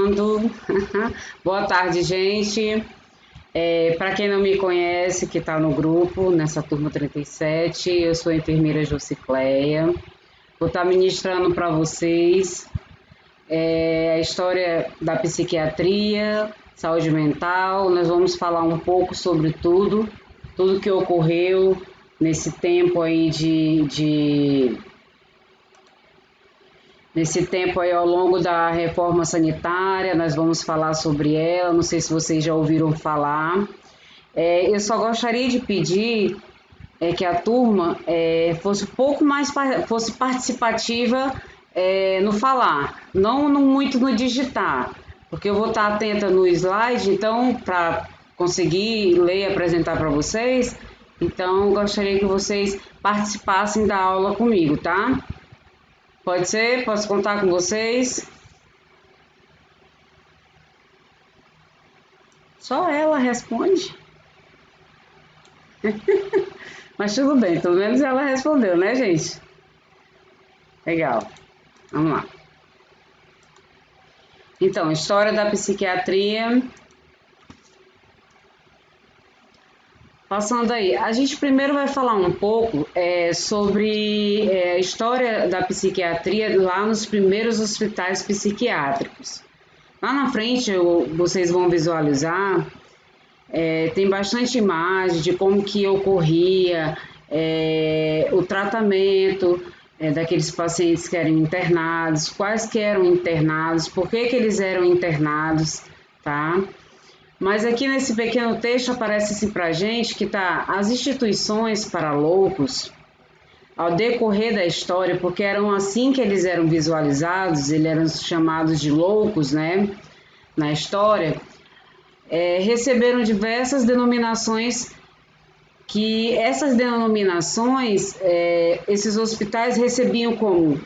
gravando. Boa tarde, gente. Para quem não me conhece, que está no grupo, nessa turma 37, eu sou a enfermeira Josicléia. Vou estar ministrando para vocês a história da psiquiatria, saúde mental. Nós vamos falar um pouco sobre tudo que ocorreu nesse tempo aí nesse tempo aí ao longo da reforma sanitária. Nós vamos falar sobre ela, não sei se vocês já ouviram falar. Eu só gostaria de pedir que a turma fosse um pouco mais fosse participativa no falar, não muito no digitar, porque eu vou estar atenta no slide, então, para conseguir ler e apresentar para vocês. Então, gostaria que vocês participassem da aula comigo, tá? Pode ser? Posso contar com vocês? Só ela responde. Mas tudo bem, pelo menos ela respondeu, né, gente? Legal. Vamos lá. Então, história da psiquiatria. Passando aí, a gente primeiro vai falar um pouco sobre a história da psiquiatria lá nos primeiros hospitais psiquiátricos. Lá na frente vocês vão visualizar, tem bastante imagem de como que ocorria o tratamento daqueles pacientes que eram internados, quais que eram internados, por que eles eram internados, tá? Mas aqui nesse pequeno texto aparece assim para a gente que as instituições para loucos, ao decorrer da história, porque eram assim que eles eram visualizados, eles eram chamados de loucos, né, na história, receberam diversas denominações, que essas denominações, esses hospitais recebiam como,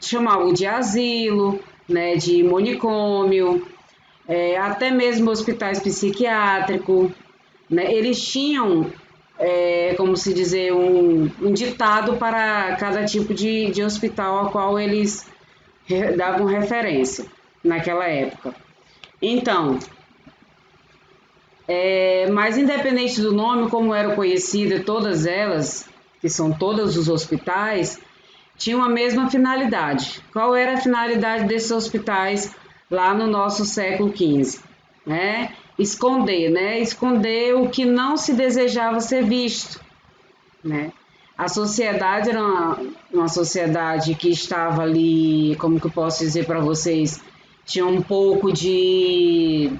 chamavam de asilo, né, de manicômio, até mesmo hospitais psiquiátricos, né? Eles tinham, como se dizer, um ditado para cada tipo de hospital ao qual eles davam referência naquela época. Então, mas independente do nome, como eram conhecidas todas elas, que são todos os hospitais, tinham a mesma finalidade. Qual era a finalidade desses hospitais lá no nosso século XV? Esconder, né? Esconder o que não se desejava ser visto, né? A sociedade era uma sociedade que estava ali, como que eu posso dizer para vocês, tinha um pouco de...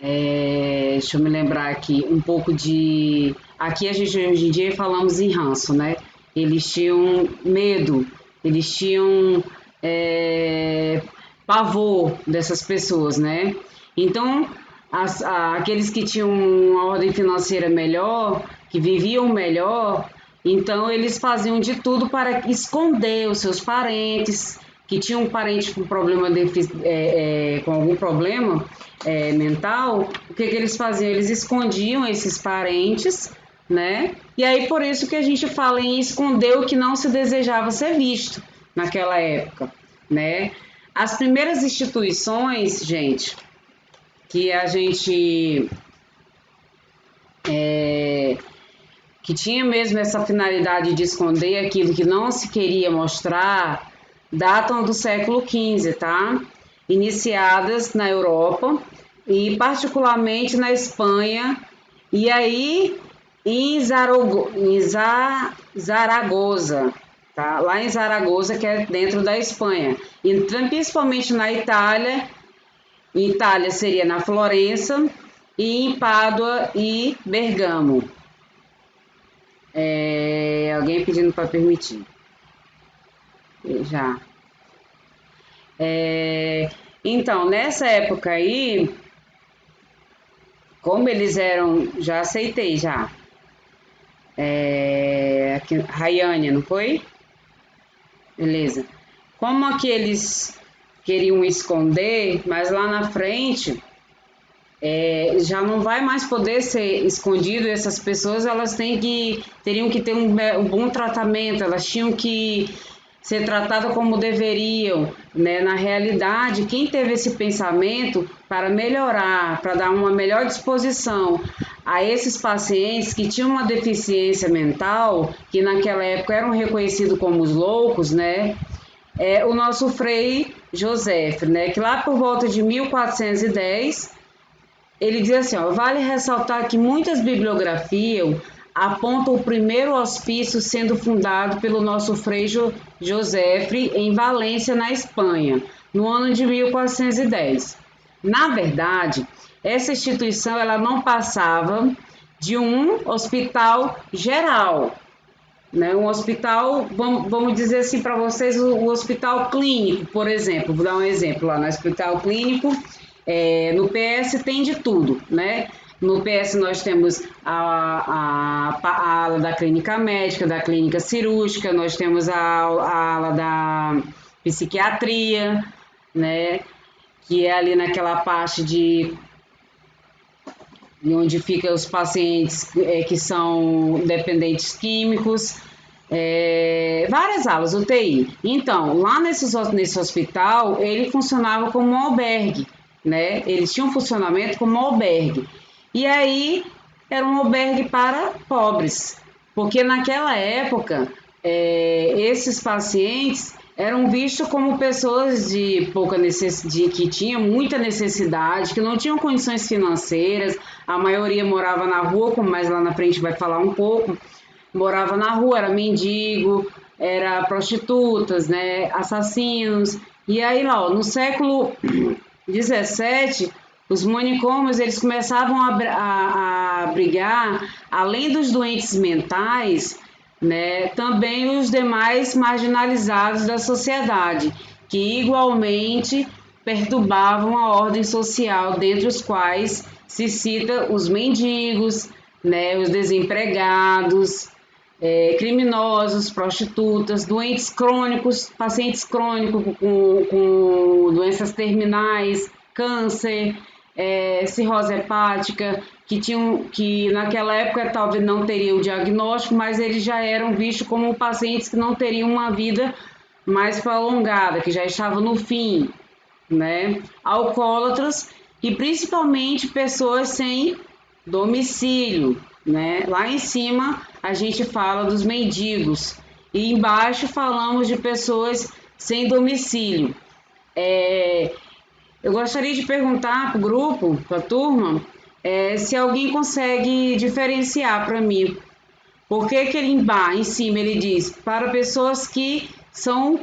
deixa eu me lembrar aqui, um pouco de... Aqui a gente hoje em dia falamos em ranço, né? Eles tinham medo, eles tinham pavor dessas pessoas, né? Então, aqueles que tinham uma ordem financeira melhor, que viviam melhor, então eles faziam de tudo para esconder os seus parentes, que tinham um parente com problema com algum problema mental. O que eles faziam? Eles escondiam esses parentes, né? E aí por isso que a gente fala em esconder o que não se desejava ser visto naquela época, né? As primeiras instituições, gente, que a gente que tinha mesmo essa finalidade de esconder aquilo que não se queria mostrar, datam do século XV, tá? Iniciadas na Europa e particularmente na Espanha, e aí em Zaragoza, tá? Lá em Zaragoza, que é dentro da Espanha, e principalmente na Itália. Em Itália seria na Florença, e em Pádua e Bergamo. Alguém pedindo para permitir. Já. Então, nessa época aí, como eles eram... Já aceitei, já. Aqui, Rayane, não foi? Beleza. Como aqui eles queriam esconder, mas lá na frente já não vai mais poder ser escondido. Essas pessoas, elas teriam que ter um bom tratamento, elas tinham que ser tratada como deveriam, né? Na realidade, quem teve esse pensamento para melhorar, para dar uma melhor disposição a esses pacientes que tinham uma deficiência mental, que naquela época eram reconhecidos como os loucos, né? É o nosso Frei José, né? Que lá por volta de 1410 ele diz assim, ó, vale ressaltar que muitas bibliografias apontam o primeiro hospício sendo fundado pelo nosso Frei Josefre em Valência, na Espanha, no ano de 1410. Na verdade, essa instituição ela não passava de um hospital geral, né? Um hospital, vamos dizer assim para vocês, o hospital clínico, por exemplo, vou dar um exemplo lá no hospital clínico, no PS tem de tudo, né? No PS nós temos a ala da clínica médica, da clínica cirúrgica, nós temos a ala da psiquiatria, né? Que é ali naquela parte de onde ficam os pacientes que são dependentes químicos, várias alas, UTI. Então, lá nesse hospital, ele funcionava como um albergue, né? Eles tinham um funcionamento como um albergue. E aí, era um albergue para pobres, porque naquela época, esses pacientes eram vistos como pessoas de pouca necessidade, que tinham muita necessidade, que não tinham condições financeiras, a maioria morava na rua, como mais lá na frente vai falar um pouco, morava na rua, era mendigo, era prostitutas, né, assassinos. E aí lá, ó, no século XVII, os manicômios eles começavam a abrigar, além dos doentes mentais, né, também os demais marginalizados da sociedade, que igualmente perturbavam a ordem social, dentre os quais se cita os mendigos, né, os desempregados, criminosos, prostitutas, doentes crônicos, pacientes crônicos com doenças terminais, câncer, cirrose hepática, que naquela época talvez não teriam o diagnóstico, mas eles já eram vistos como pacientes que não teriam uma vida mais prolongada, que já estavam no fim, né? Alcoólatras e principalmente pessoas sem domicílio, né? Lá em cima a gente fala dos mendigos e embaixo falamos de pessoas sem domicílio. Eu gostaria de perguntar para o grupo, para a turma, se alguém consegue diferenciar para mim. Por que ele embaixo, em cima, ele diz para pessoas que são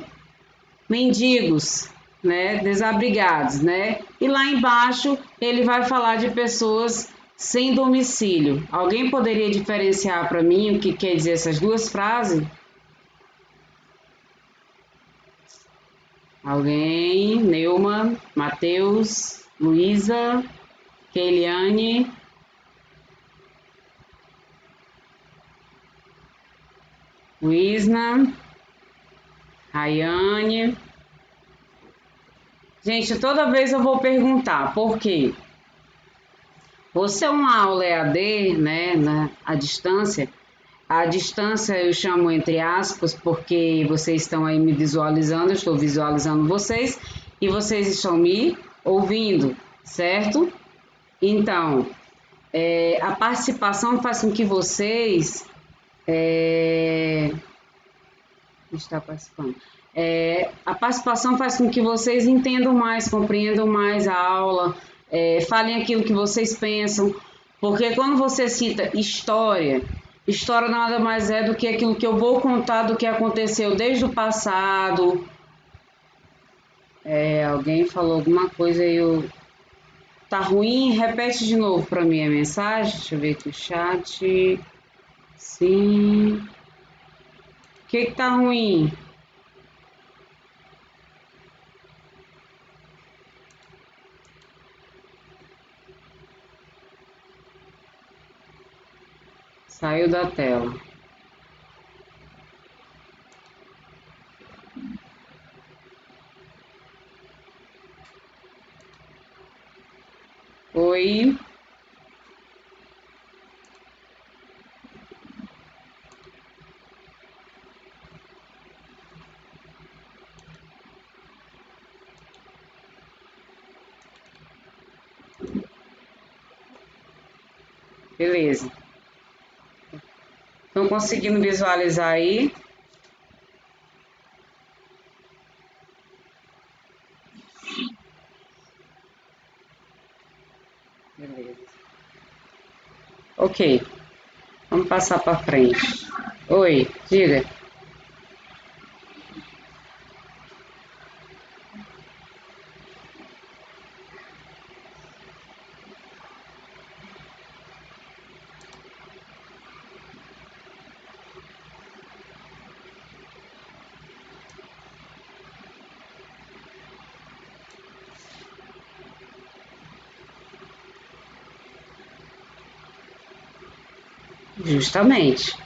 mendigos, né, desabrigados, né? E lá embaixo ele vai falar de pessoas sem domicílio. Alguém poderia diferenciar para mim o que quer dizer essas duas frases? Alguém? Neumann, Matheus, Luísa, Keiliane, Luísna, Rayane. Gente, toda vez eu vou perguntar, por quê? Você é uma aula EAD, né, à distância. A distância eu chamo entre aspas, porque vocês estão aí me visualizando, eu estou visualizando vocês, e vocês estão me ouvindo, certo? Então, a participação faz com que vocês está participando. A participação faz com que vocês entendam mais, compreendam mais a aula, falem aquilo que vocês pensam, porque quando você cita história, história nada mais é do que aquilo que eu vou contar do que aconteceu desde o passado. Alguém falou alguma coisa e eu... Tá ruim? Repete de novo para mim a mensagem. Deixa eu ver aqui o chat. Sim. O que tá ruim? Saiu da tela. Oi. Beleza. Estão conseguindo visualizar aí? Beleza. Ok, vamos passar para frente. Oi, diga. Justamente.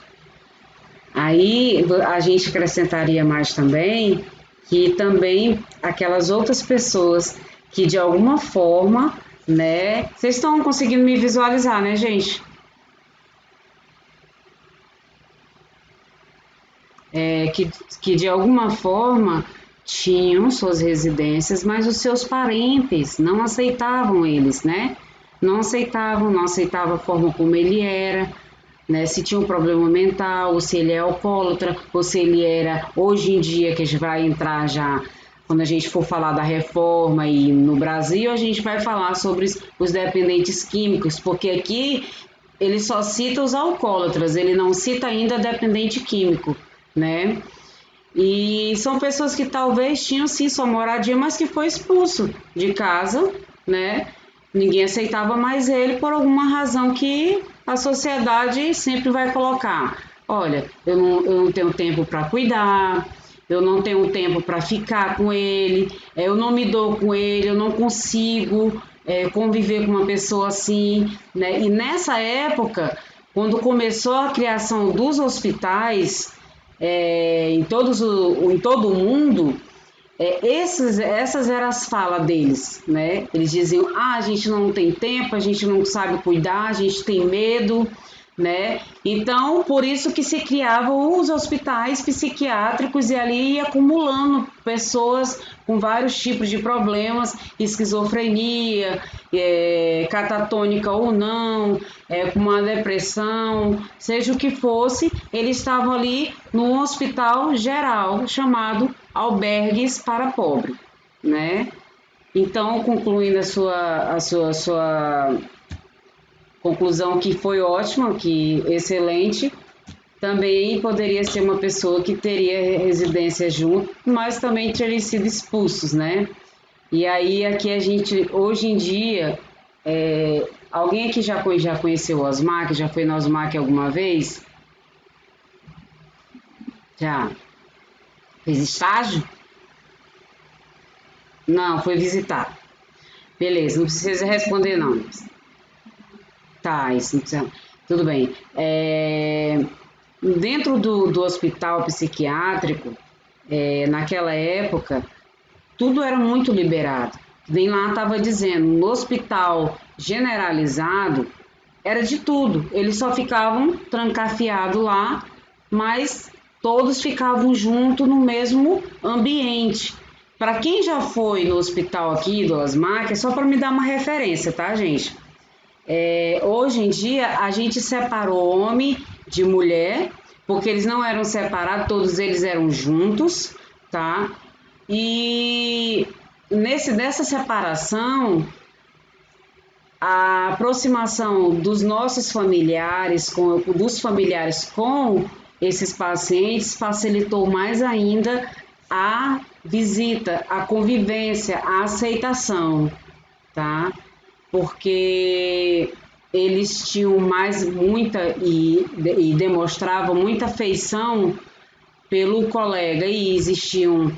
Aí a gente acrescentaria mais também que também aquelas outras pessoas que de alguma forma, né? Vocês estão conseguindo me visualizar, né, gente? É, que de alguma forma tinham suas residências, mas os seus parentes não aceitavam eles, né? Não aceitavam a forma como ele era, né? Se tinha um problema mental, ou se ele é alcoólatra, ou se ele era, hoje em dia, que a gente vai entrar já, quando a gente for falar da reforma e no Brasil, a gente vai falar sobre os dependentes químicos, porque aqui ele só cita os alcoólatras, ele não cita ainda dependente químico, né? E são pessoas que talvez tinham sim sua moradia, mas que foi expulso de casa, né? Ninguém aceitava mais ele por alguma razão que a sociedade sempre vai colocar. Olha, eu não tenho tempo para cuidar, eu não tenho tempo para ficar com ele, eu não me dou com ele, eu não consigo conviver com uma pessoa assim, né? E nessa época, quando começou a criação dos hospitais, em todo o mundo, essas eram as falas deles, né? Eles diziam: a gente não tem tempo, a gente não sabe cuidar, a gente tem medo, né? Então, por isso que se criavam os hospitais psiquiátricos e ali ia acumulando pessoas com vários tipos de problemas, esquizofrenia, catatônica ou não, com uma depressão, seja o que fosse, eles estavam ali num hospital geral chamado albergues para pobre, né? Então, concluindo a sua conclusão, que foi ótima, que excelente, também poderia ser uma pessoa que teria residência junto, mas também teria sido expulsos, né? E aí aqui a gente, hoje em dia, alguém aqui já conheceu o Osmar, que já foi no Osmar alguma vez? Já fez estágio? Não, foi visitar. Beleza, não precisa responder não. Tá, isso não precisa. Tudo bem. Dentro do hospital psiquiátrico, naquela época, tudo era muito liberado. Nem lá estava dizendo, no hospital generalizado, era de tudo. Eles só ficavam trancafiados lá, mas todos ficavam juntos no mesmo ambiente. Para quem já foi no hospital aqui do Osmar, é só para me dar uma referência, tá, gente? Hoje em dia, a gente separou homem de mulher, porque eles não eram separados, todos eles eram juntos, tá? E dessa separação, a aproximação dos nossos familiares, dos familiares com esses pacientes, facilitou mais ainda a visita, a convivência, a aceitação, tá? Porque eles tinham mais muita e demonstravam muita afeição pelo colega e existiam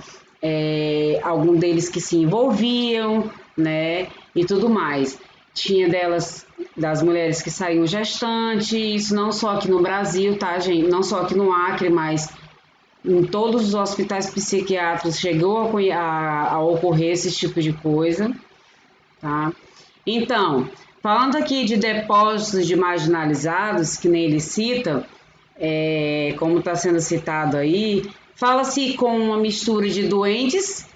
algum deles que se envolviam, né, e tudo mais. Tinha das mulheres que saíam gestante, isso não só aqui no Brasil, tá, gente? Não só aqui no Acre, mas em todos os hospitais psiquiátricos chegou a ocorrer esse tipo de coisa, tá? Então, falando aqui de depósitos de marginalizados, que nem ele cita, como está sendo citado aí, fala-se com uma mistura de doentes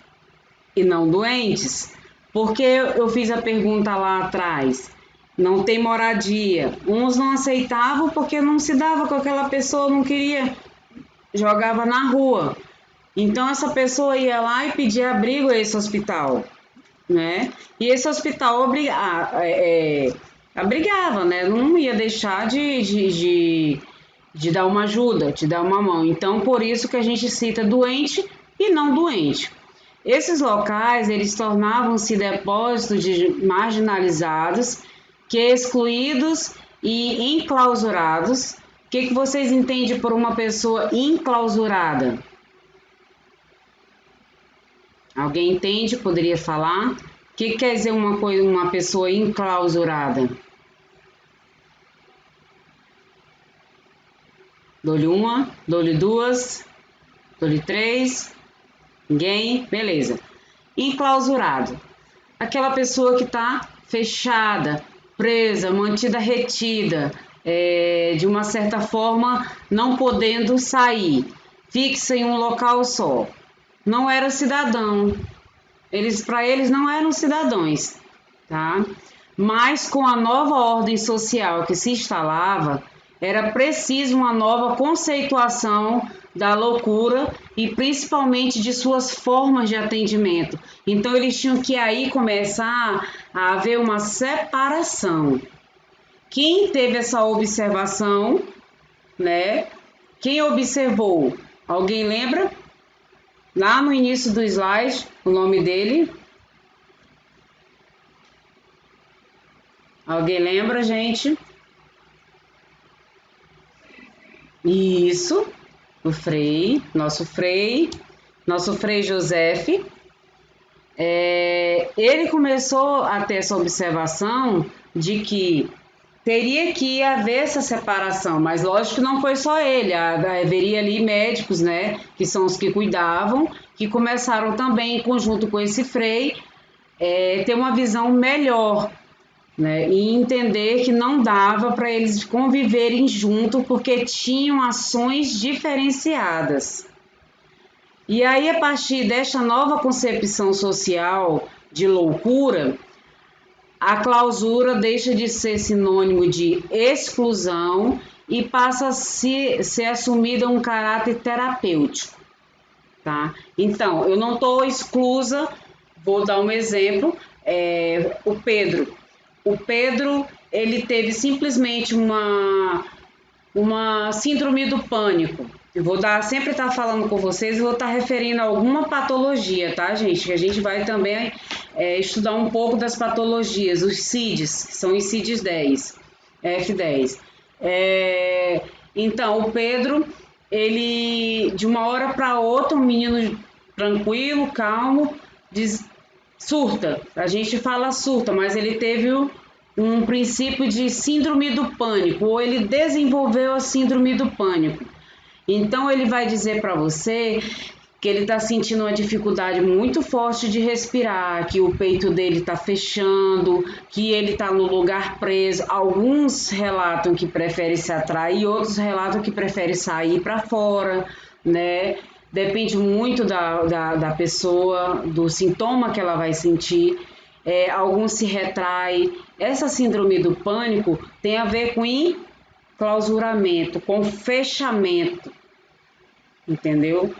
e não doentes, porque eu fiz a pergunta lá atrás, não tem moradia. Uns não aceitavam porque não se dava com aquela pessoa, não queria, jogava na rua. Então essa pessoa ia lá e pedia abrigo a esse hospital, né? E esse hospital abrigava, né? Não ia deixar de dar uma ajuda, de dar uma mão. Então, por isso que a gente cita doente e não doente. Esses locais, eles tornavam-se depósitos de marginalizados, que excluídos e enclausurados. O que vocês entendem por uma pessoa enclausurada? Alguém entende? Poderia falar? O que quer dizer uma pessoa enclausurada? Dou-lhe uma, dou-lhe duas, dou-lhe três. Ninguém? Beleza. Enclausurado. Aquela pessoa que está fechada, presa, mantida retida, de uma certa forma não podendo sair, fixa em um local só. Não era cidadão. Para eles não eram cidadãos, tá? Mas com a nova ordem social que se instalava, era preciso uma nova conceituação da loucura e principalmente de suas formas de atendimento. Então eles tinham que aí começar a haver uma separação. Quem teve essa observação, né? Quem observou? Alguém lembra? Lá no início do slide, o nome dele. Alguém lembra, gente? Isso, o Frei, nosso Frei José. Ele começou a ter essa observação de que teria que haver essa separação, mas lógico que não foi só ele, haveria ali médicos, né, que são os que cuidavam, que começaram também, em conjunto com esse Frei, ter uma visão melhor, né, e entender que não dava para eles conviverem junto porque tinham ações diferenciadas. E aí, a partir desta nova concepção social de loucura, a clausura deixa de ser sinônimo de exclusão e passa a ser assumida um caráter terapêutico, tá? Então, eu não estou exclusa, vou dar um exemplo, o Pedro. O Pedro, ele teve simplesmente uma síndrome do pânico. Eu vou sempre estar falando com vocês e vou estar referindo a alguma patologia, tá, gente? Que a gente vai também estudar um pouco das patologias, os CIDs, que são os CIDs 10, F10. Então, o Pedro, ele, de uma hora para outra, um menino tranquilo, calmo, surta. A gente fala surta, mas ele teve um princípio de síndrome do pânico, ou ele desenvolveu a síndrome do pânico. Então, ele vai dizer para você que ele está sentindo uma dificuldade muito forte de respirar, que o peito dele está fechando, que ele está no lugar preso. Alguns relatam que prefere se atrair, outros relatam que prefere sair para fora, né? Depende muito da pessoa, do sintoma que ela vai sentir. Alguns se retraem. Essa síndrome do pânico tem a ver com enclausuramento, com fechamento, entendeu?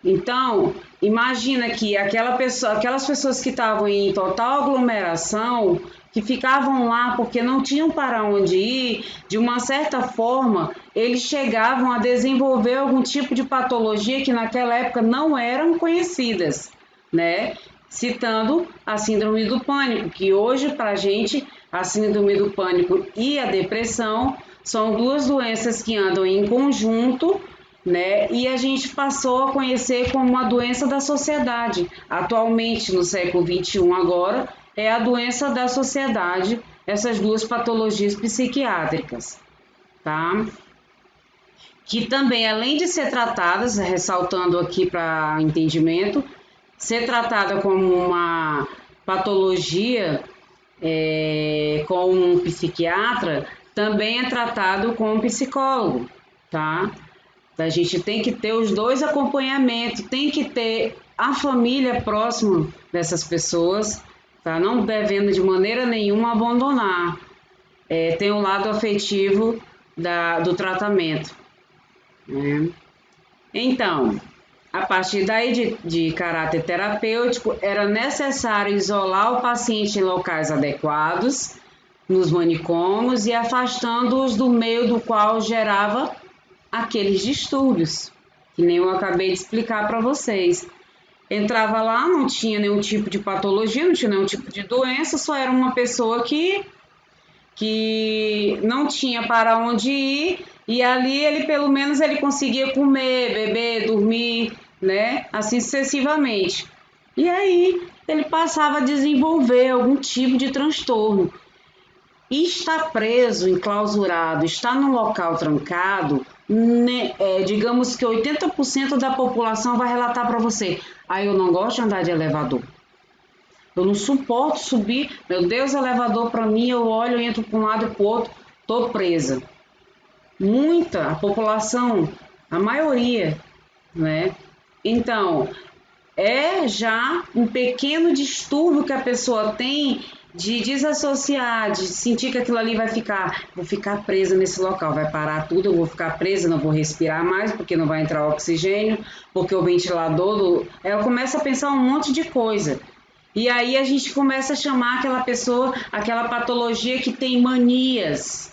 Então, imagina que aquelas pessoas que estavam em total aglomeração, que ficavam lá porque não tinham para onde ir, de uma certa forma, eles chegavam a desenvolver algum tipo de patologia que naquela época não eram conhecidas, né? Citando a síndrome do pânico, que hoje, para a gente, a síndrome do pânico e a depressão são duas doenças que andam em conjunto, né? E a gente passou a conhecer como uma doença da sociedade. Atualmente, no século XXI agora, é a doença da sociedade, essas duas patologias psiquiátricas, tá? Que também, além de ser tratadas, ressaltando aqui para entendimento, ser tratada como uma patologia com um psiquiatra, também é tratado com um psicólogo, tá? A gente tem que ter os dois acompanhamentos, tem que ter a família próxima dessas pessoas, tá? Não devendo de maneira nenhuma abandonar. tem o lado afetivo do tratamento, né? Então, a partir daí de caráter terapêutico, era necessário isolar o paciente em locais adequados, nos manicômios, e afastando-os do meio do qual gerava aqueles distúrbios, que nem eu acabei de explicar para vocês. Entrava lá, não tinha nenhum tipo de patologia, não tinha nenhum tipo de doença, só era uma pessoa que não tinha para onde ir, e ali ele pelo menos ele conseguia comer, beber, dormir, né? Assim sucessivamente. E aí ele passava a desenvolver algum tipo de transtorno. E estar preso, enclausurado, estar num local trancado, né, digamos que 80% da população vai relatar para você: ah, eu não gosto de andar de elevador. Eu não suporto subir, meu Deus, elevador para mim, eu olho, eu entro para um lado e para o outro, tô presa. A população, a maioria, né? Então, é já um pequeno distúrbio que a pessoa tem de desassociar, de sentir que aquilo ali vou ficar presa nesse local, vai parar tudo, eu vou ficar presa, não vou respirar mais, porque não vai entrar oxigênio, porque o ventilador... Ela começa a pensar um monte de coisa. E aí a gente começa a chamar aquela pessoa, aquela patologia que tem manias.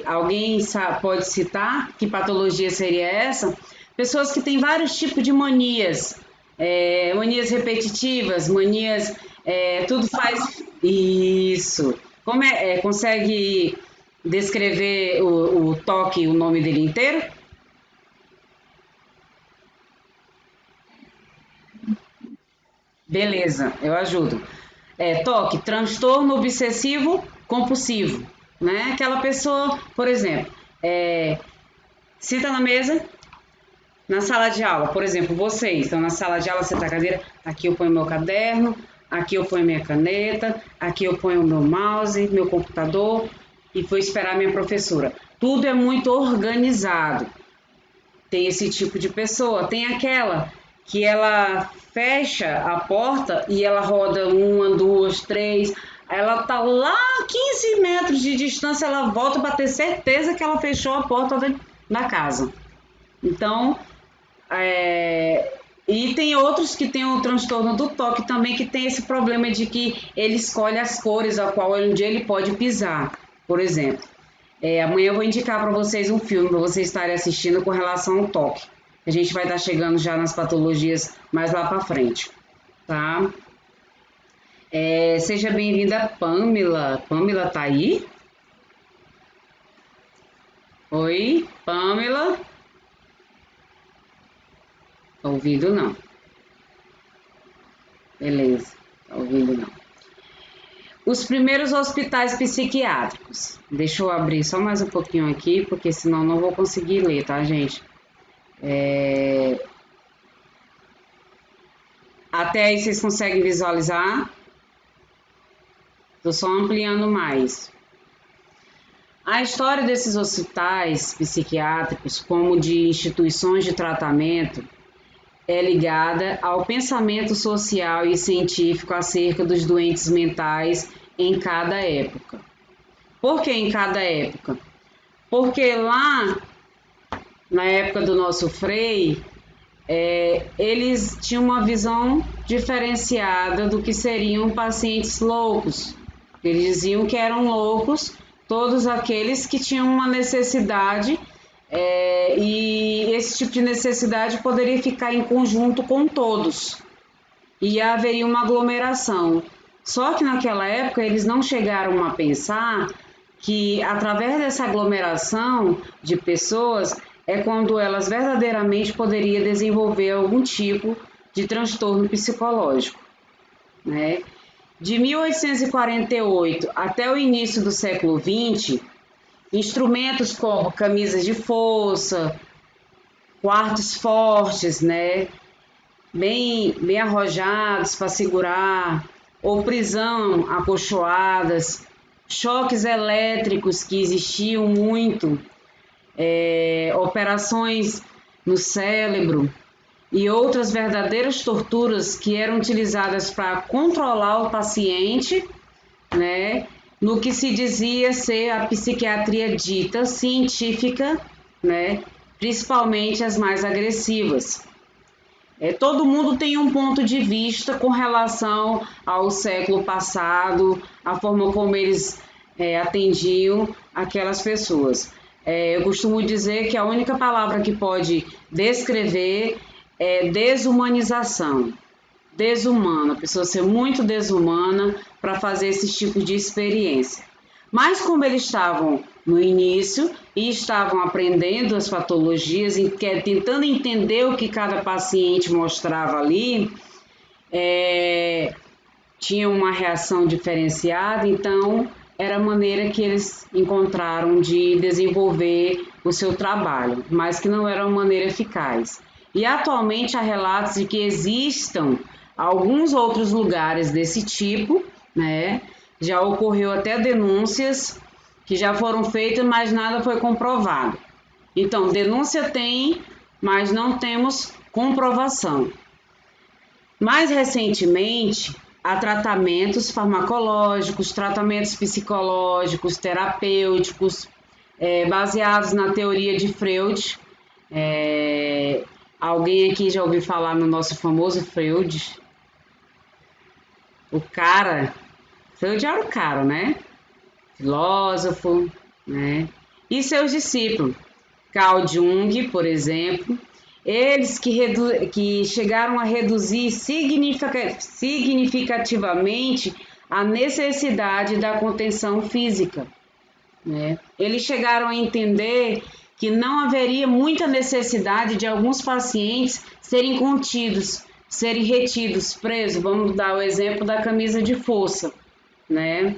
Alguém pode citar que patologia seria essa? Pessoas que têm vários tipos de manias. Manias repetitivas, manias... tudo faz... Isso. Consegue descrever o TOC, o nome dele inteiro? Beleza, eu ajudo. TOC, transtorno obsessivo compulsivo, né? Aquela pessoa, por exemplo, senta na mesa, na sala de aula, por exemplo, vocês estão na sala de aula, senta na cadeira, aqui eu ponho meu caderno, aqui eu ponho minha caneta, aqui eu ponho o meu mouse, meu computador e vou esperar minha professora. Tudo é muito organizado. Tem esse tipo de pessoa, tem aquela que ela fecha a porta e ela roda uma, duas, três, ela tá lá a 15 metros de distância, ela volta para ter certeza que ela fechou a porta da casa. Então, e tem outros que têm o transtorno do toque também, que tem esse problema de que ele escolhe as cores a qual onde ele pode pisar, por exemplo. Amanhã eu vou indicar para vocês um filme para vocês estarem assistindo com relação ao toque. A gente vai estar chegando já nas patologias mais lá para frente, tá? Seja bem-vinda, Pamela. Pamela tá aí? Oi, Pamela? Tá ouvindo não? Beleza, tá ouvindo não. Os primeiros hospitais psiquiátricos. Deixa eu abrir só mais um pouquinho aqui, porque senão não vou conseguir ler, tá, gente? Até aí vocês conseguem visualizar? Estou só ampliando mais. A história desses hospitais psiquiátricos, como de instituições de tratamento, é ligada ao pensamento social e científico acerca dos doentes mentais em cada época. Por que em cada época? Porque lá, na época do nosso Frei, eles tinham uma visão diferenciada do que seriam pacientes loucos. Eles diziam que eram loucos todos aqueles que tinham uma necessidade, e esse tipo de necessidade poderia ficar em conjunto com todos e haveria uma aglomeração. Só que naquela época eles não chegaram a pensar que através dessa aglomeração de pessoas é quando elas verdadeiramente poderiam desenvolver algum tipo de transtorno psicológico, né? De 1848 até o início do século XX, instrumentos como camisas de força, quartos fortes, né, bem arrojados para segurar, ou prisão, acolchoadas, choques elétricos que existiam muito, operações no cérebro e outras verdadeiras torturas que eram utilizadas para controlar o paciente, né? no que se dizia ser a psiquiatria dita científica, né? Principalmente as mais agressivas. Todo mundo tem um ponto de vista com relação ao século passado, a forma como eles atendiam aquelas pessoas. Eu costumo dizer que a única palavra que pode descrever é desumanização. Desumana, a pessoa ser muito desumana para fazer esse tipo de experiência. Mas como eles estavam no início e estavam aprendendo as patologias, tentando entender o que cada paciente mostrava ali, tinha uma reação diferenciada, então era a maneira que eles encontraram de desenvolver o seu trabalho, mas que não era uma maneira eficaz. E atualmente há relatos de que existam alguns outros lugares desse tipo, né? Já ocorreu até denúncias que já foram feitas, mas nada foi comprovado. Então, denúncia tem, mas não temos comprovação. Mais recentemente, há tratamentos farmacológicos, tratamentos psicológicos, terapêuticos, baseados na teoria de Freud. Alguém aqui já ouviu falar no nosso famoso Freud? O cara... Freud era o cara, né? Filósofo, né? E seus discípulos, Carl Jung, por exemplo, eles que chegaram a reduzir significativamente a necessidade da contenção física, né? Eles chegaram a entender que não haveria muita necessidade de alguns pacientes serem contidos, serem retidos, presos. Vamos dar o exemplo da camisa de força, né?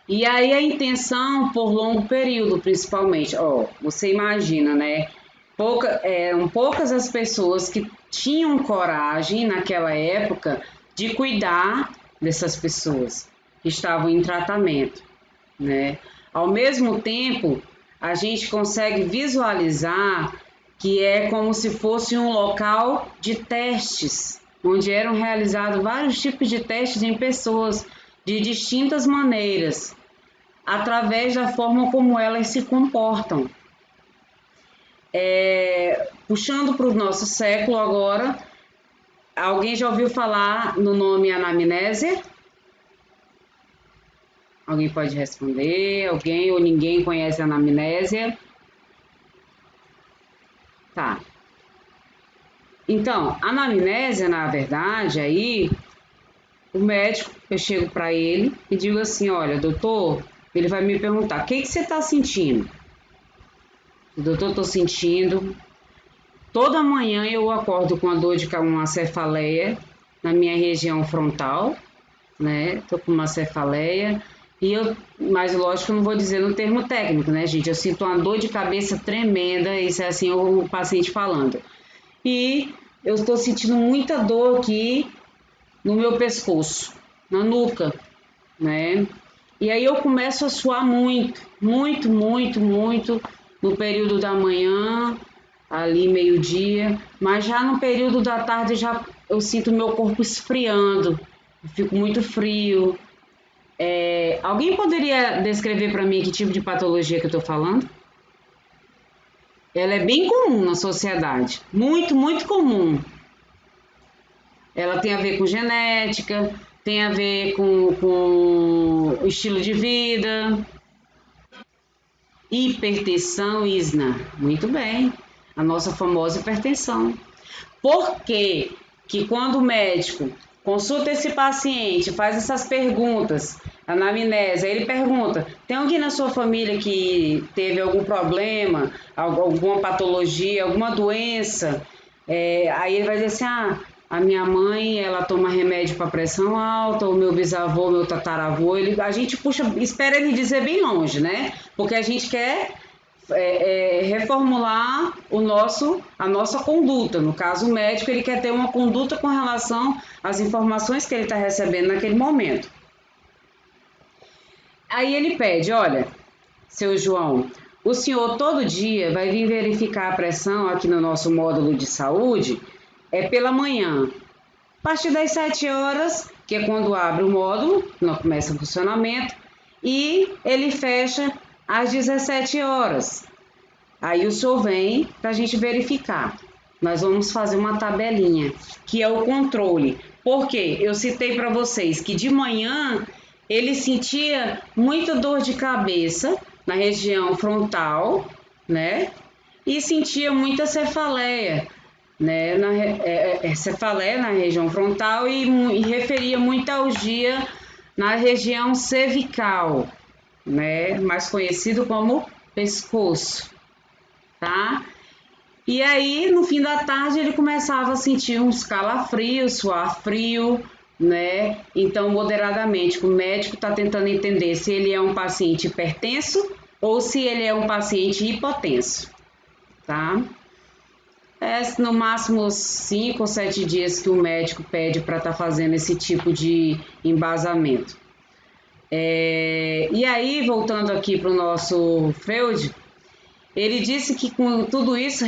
E aí a intenção por longo período, principalmente, você imagina, né? Eram poucas as pessoas que tinham coragem naquela época de cuidar dessas pessoas que estavam em tratamento, né? Ao mesmo tempo, a gente consegue visualizar que é como se fosse um local de testes, onde eram realizados vários tipos de testes em pessoas de distintas maneiras, através da forma como elas se comportam. Puxando para o nosso século agora, alguém já ouviu falar no nome anamnésia? Alguém pode responder? Alguém ou ninguém conhece a anamnésia? Tá. Então, a anamnésia, na verdade, aí, o médico, eu chego para ele e digo assim, olha, doutor, ele vai me perguntar, o que você está sentindo? Doutor, estou sentindo. Toda manhã eu acordo com a dor de uma cefaleia na minha região frontal, né? Estou com uma cefaleia. Mas lógico, eu não vou dizer no termo técnico, né, gente? Eu sinto uma dor de cabeça tremenda, isso é assim o paciente falando. E eu estou sentindo muita dor aqui no meu pescoço, na nuca, né? E aí eu começo a suar muito, muito, muito, muito no período da manhã, ali meio-dia, mas já no período da tarde eu sinto meu corpo esfriando, eu fico muito frio. Alguém poderia descrever para mim que tipo de patologia que eu estou falando? Ela é bem comum na sociedade, muito, muito comum. Ela tem a ver com genética, tem a ver com o estilo de vida. Hipertensão, Isna. Muito bem. A nossa famosa hipertensão. Por quê? Que quando o médico consulta esse paciente, faz essas perguntas, anamnese, ele pergunta, tem alguém na sua família que teve algum problema, alguma patologia, alguma doença? Aí ele vai dizer assim, a minha mãe, ela toma remédio para pressão alta, o meu bisavô, meu tataravô, a gente espera ele dizer bem longe, né? Porque a gente quer reformular a nossa conduta. No caso, o médico, ele quer ter uma conduta com relação às informações que ele está recebendo naquele momento. Aí ele pede, olha, seu João, o senhor todo dia vai vir verificar a pressão aqui no nosso módulo de saúde, pela manhã. partir das 7 horas, que é quando abre o módulo, não começa o funcionamento, e ele fecha às 17 horas. Aí o senhor vem para a gente verificar. Nós vamos fazer uma tabelinha, que é o controle. Por quê? Eu citei para vocês que de manhã ele sentia muita dor de cabeça na região frontal, né? E sentia muita cefaleia, né? Cefaleia na região frontal e referia muita algia na região cervical, né? Mais conhecido como pescoço, tá? E aí, no fim da tarde, ele começava a sentir uns calafrios, suar frio, né? Então, moderadamente, o médico está tentando entender se ele é um paciente hipertenso ou se ele é um paciente hipotenso, tá? No máximo 5 ou 7 dias que o médico pede para estar fazendo esse tipo de embasamento. E aí, voltando aqui para o nosso Freud, ele disse que com tudo isso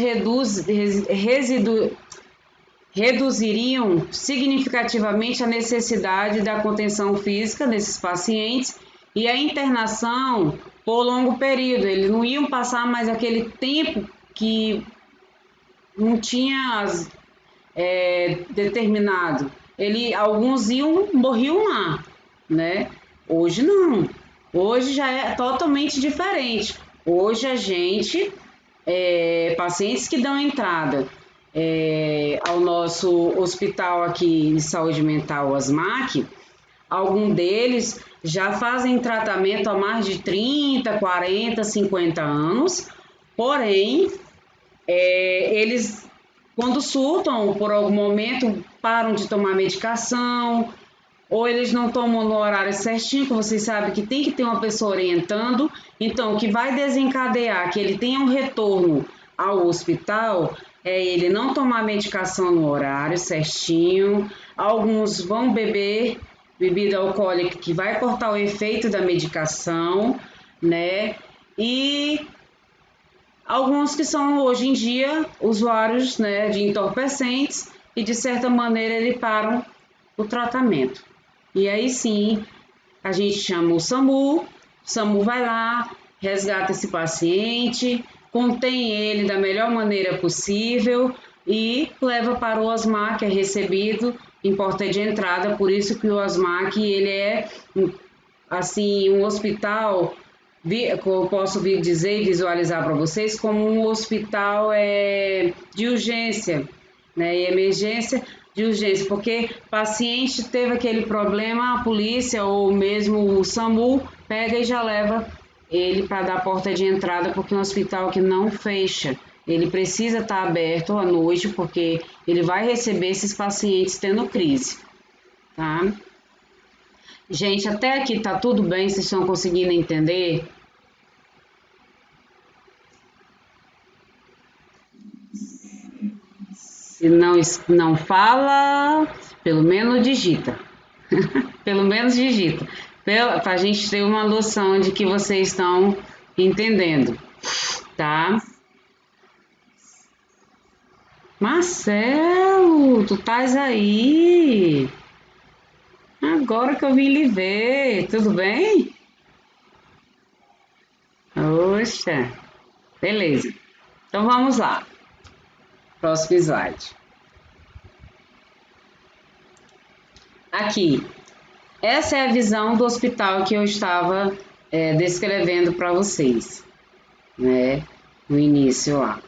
reduziriam significativamente a necessidade da contenção física desses pacientes e a internação por longo período. Eles não iam passar mais aquele tempo que não tinha determinado. Alguns morriam lá, né? Hoje não. Hoje já é totalmente diferente. Hoje a gente, pacientes que dão entrada ao nosso hospital aqui de saúde mental, ASMAC, algum deles já fazem tratamento há mais de 30, 40, 50 anos, porém, eles, quando surtam por algum momento, param de tomar medicação, ou eles não tomam no horário certinho, que vocês sabem que tem que ter uma pessoa orientando. Então, o que vai desencadear que ele tenha um retorno ao hospital é ele não tomar medicação no horário certinho. Alguns vão beber bebida alcoólica que vai cortar o efeito da medicação, né? E alguns que são, hoje em dia, usuários, né, de entorpecentes e, de certa maneira, eles param o tratamento. E aí sim, a gente chama o SAMU vai lá, resgata esse paciente, contém ele da melhor maneira possível e leva para o OSMAC, que é recebido em porta de entrada. Por isso que o OSMAC, ele é, assim, um hospital, eu posso dizer e visualizar para vocês, como um hospital de urgência, né, e emergência, de urgência, porque o paciente teve aquele problema, a polícia ou mesmo o SAMU pega e já leva ele para dar a porta de entrada, porque é um hospital que não fecha. Ele precisa estar aberto à noite, porque ele vai receber esses pacientes tendo crise, tá? Gente, até aqui tá tudo bem, vocês estão conseguindo entender? Se não fala, pelo menos digita. Pelo menos digita. Para a gente ter uma noção de que vocês estão entendendo, tá? Marcelo, tu estás aí? Agora que eu vim lhe ver, tudo bem? Oxa, beleza. Então vamos lá. Próximo slide. Aqui, essa é a visão do hospital que eu estava descrevendo para vocês, né? No início lá.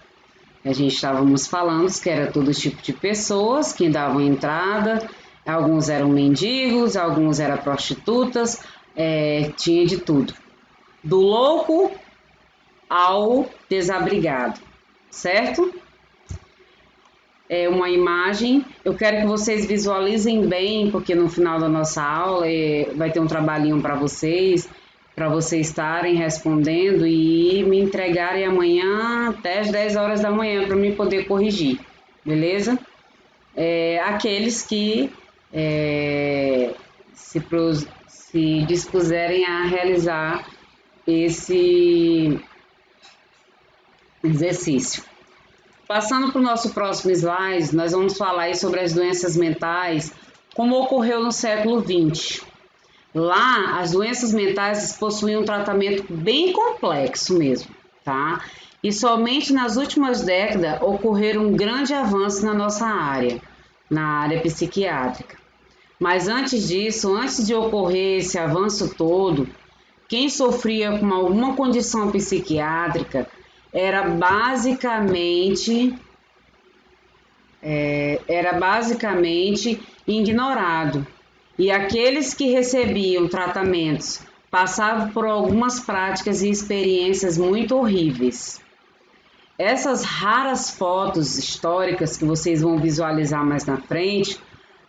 A gente estávamos falando que era todo tipo de pessoas que davam entrada, alguns eram mendigos, alguns eram prostitutas, tinha de tudo. Do louco ao desabrigado, certo? É uma imagem, eu quero que vocês visualizem bem, porque no final da nossa aula vai ter um trabalhinho para vocês estarem respondendo e me entregarem amanhã até as 10 horas da manhã para mim poder corrigir, beleza? Aqueles que se dispuserem a realizar esse exercício. Passando para o nosso próximo slide, nós vamos falar aí sobre as doenças mentais como ocorreu no século XX. Lá, as doenças mentais possuíam um tratamento bem complexo mesmo, tá? E somente nas últimas décadas ocorreram um grande avanço na área psiquiátrica. Mas antes disso, antes de ocorrer esse avanço todo, quem sofria com alguma condição psiquiátrica era basicamente ignorado. E aqueles que recebiam tratamentos passavam por algumas práticas e experiências muito horríveis. Essas raras fotos históricas que vocês vão visualizar mais na frente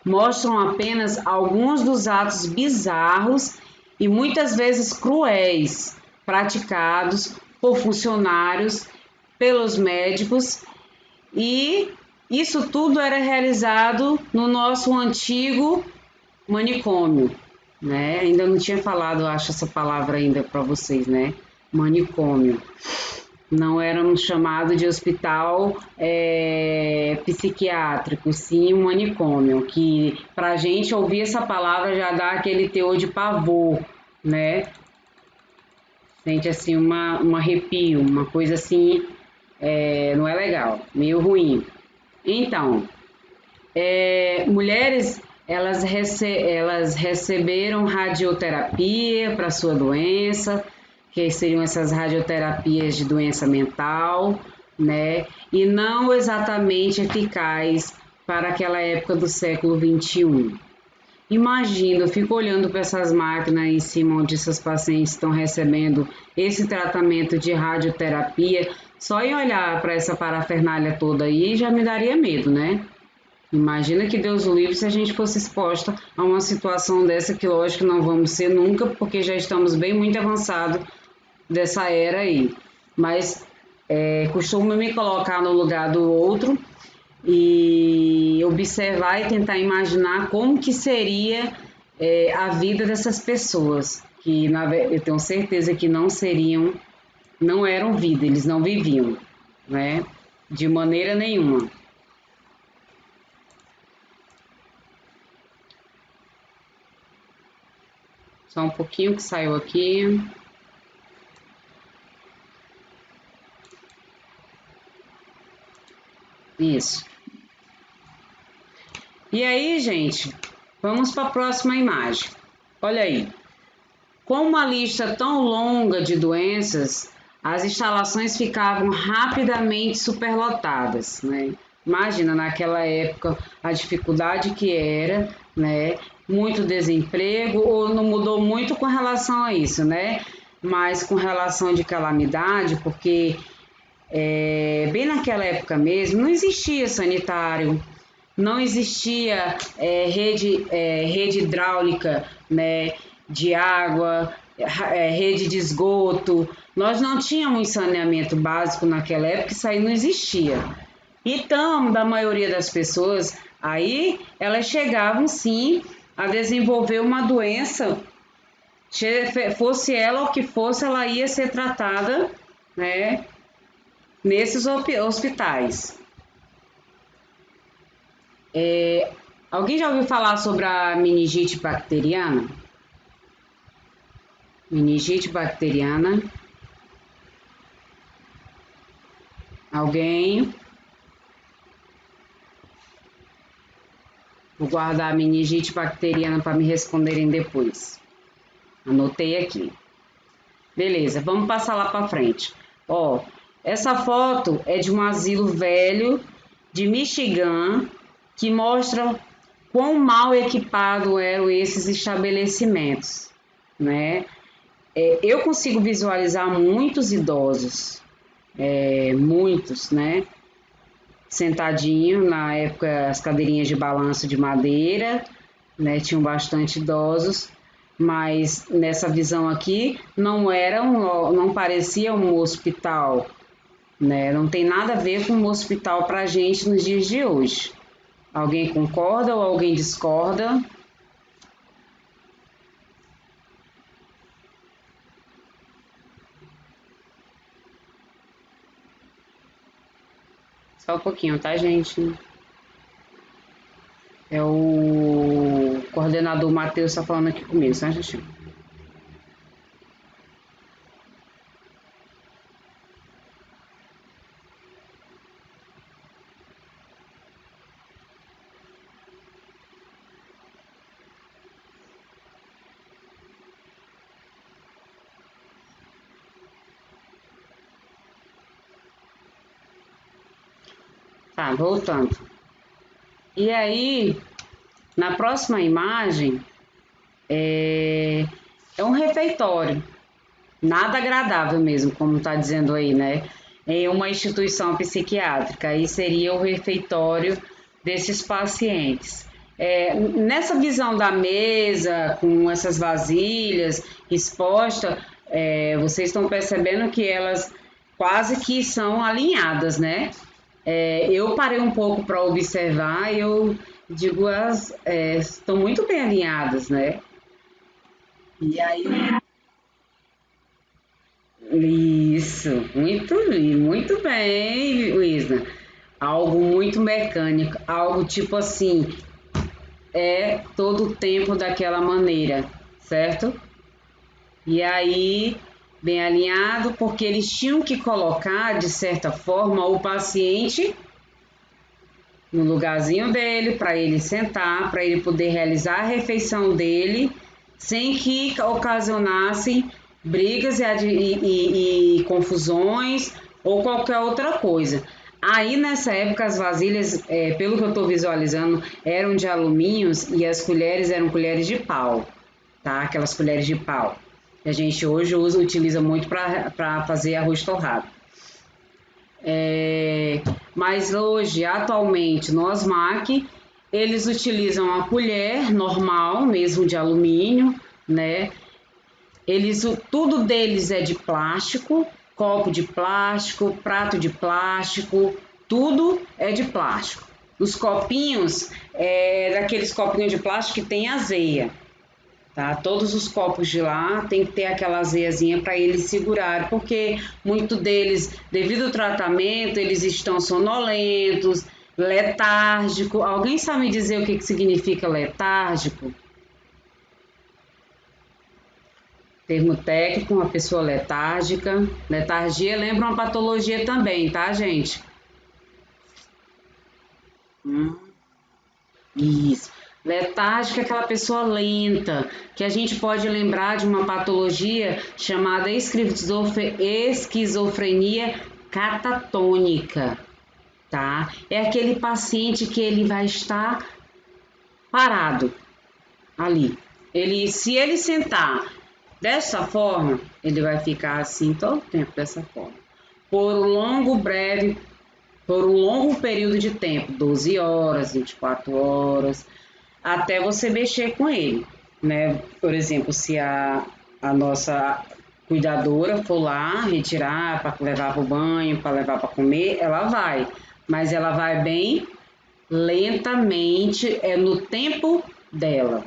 mostram apenas alguns dos atos bizarros e muitas vezes cruéis praticados por funcionários, pelos médicos, e isso tudo era realizado no nosso antigo manicômio, né? Ainda não tinha falado, acho, essa palavra ainda para vocês, né? Manicômio. Não era um chamado de hospital psiquiátrico, sim um manicômio, que para a gente ouvir essa palavra já dá aquele teor de pavor, né? Sente assim um arrepio, uma coisa assim, não é legal, meio ruim. Então, mulheres elas receberam radioterapia para sua doença, que seriam essas radioterapias de doença mental, né? E não exatamente eficaz para aquela época do século XXI. Imagina, eu fico olhando para essas máquinas em cima onde esses pacientes estão recebendo esse tratamento de radioterapia, só em olhar para essa parafernália toda aí já me daria medo, né? Imagina que Deus o livre se a gente fosse exposta a uma situação dessa, que lógico não vamos ser nunca, porque já estamos bem muito avançados dessa era aí. Mas costumo me colocar no lugar do outro e observar e tentar imaginar como que seria a vida dessas pessoas, que eu tenho certeza que não eram vida, eles não viviam, né? De maneira nenhuma. Só um pouquinho que saiu aqui. Isso. E aí, gente, vamos para a próxima imagem. Olha aí. Com uma lista tão longa de doenças, as instalações ficavam rapidamente superlotadas, né? Imagina naquela época a dificuldade que era, né? Muito desemprego, ou não mudou muito com relação a isso, né? Mas com relação de calamidade, porque bem naquela época mesmo não existia sanitário, não existia rede hidráulica, né, de água, rede de esgoto. Nós não tínhamos saneamento básico naquela época, isso aí não existia. Então, da maioria das pessoas, aí elas chegavam sim a desenvolver uma doença, fosse ela o que fosse, ela ia ser tratada, né, nesses hospitais. Alguém já ouviu falar sobre a meningite bacteriana? Meningite bacteriana. Alguém? Vou guardar a meningite bacteriana para me responderem depois. Anotei aqui. Beleza, vamos passar lá para frente. Ó, essa foto é de um asilo velho de Michigan que mostra quão mal equipados eram esses estabelecimentos, né? Eu consigo visualizar muitos idosos, muitos, né? Sentadinho, na época as cadeirinhas de balanço de madeira, né? Tinham bastante idosos, mas nessa visão aqui não parecia um hospital, né? Não tem nada a ver com um hospital para a gente nos dias de hoje. Alguém concorda ou alguém discorda? Só um pouquinho, tá, gente? É o coordenador Matheus está falando aqui comigo, só um instantinho. Tá, voltando. E aí, na próxima imagem, é um refeitório. Nada agradável mesmo, como está dizendo aí, né? Em uma instituição psiquiátrica. Aí seria o refeitório desses pacientes. Nessa visão da mesa, com essas vasilhas expostas, vocês estão percebendo que elas quase que são alinhadas, né? Eu parei um pouco para observar e eu digo, elas estão muito bem alinhadas, né? E aí, isso, muito bem, Luísa. Algo muito mecânico, algo tipo assim, todo o tempo daquela maneira, certo? E aí, bem alinhado, porque eles tinham que colocar, de certa forma, o paciente no lugarzinho dele, para ele sentar, para ele poder realizar a refeição dele, sem que ocasionassem brigas e confusões ou qualquer outra coisa. Aí nessa época as vasilhas, pelo que eu estou visualizando, eram de alumínio e as colheres eram colheres de pau, tá? Aquelas colheres de pau que a gente hoje utiliza muito para fazer arroz torrado. Mas hoje, atualmente, no Osmac, eles utilizam a colher normal, mesmo de alumínio, né? Tudo deles é de plástico, copo de plástico, prato de plástico, tudo é de plástico. Os copinhos, daqueles copinhos de plástico que tem azeia. Tá? Todos os copos de lá tem que ter aquela azeiazinha para eles segurarem, porque muito deles, devido ao tratamento, eles estão sonolentos, letárgico. Alguém sabe me dizer o que significa letárgico? Termo técnico, uma pessoa letárgica. Letargia lembra uma patologia também, tá, gente? Isso. Letárgica é aquela pessoa lenta, que a gente pode lembrar de uma patologia chamada esquizofrenia catatônica, tá? É aquele paciente que ele vai estar parado ali. Se ele sentar dessa forma, ele vai ficar assim todo o tempo dessa forma. Por um longo período de tempo, 12 horas, 24 horas, até você mexer com ele, né? Por exemplo, se a nossa cuidadora for lá retirar para levar para o banho, para levar para comer, ela vai, mas ela vai bem lentamente, no tempo dela.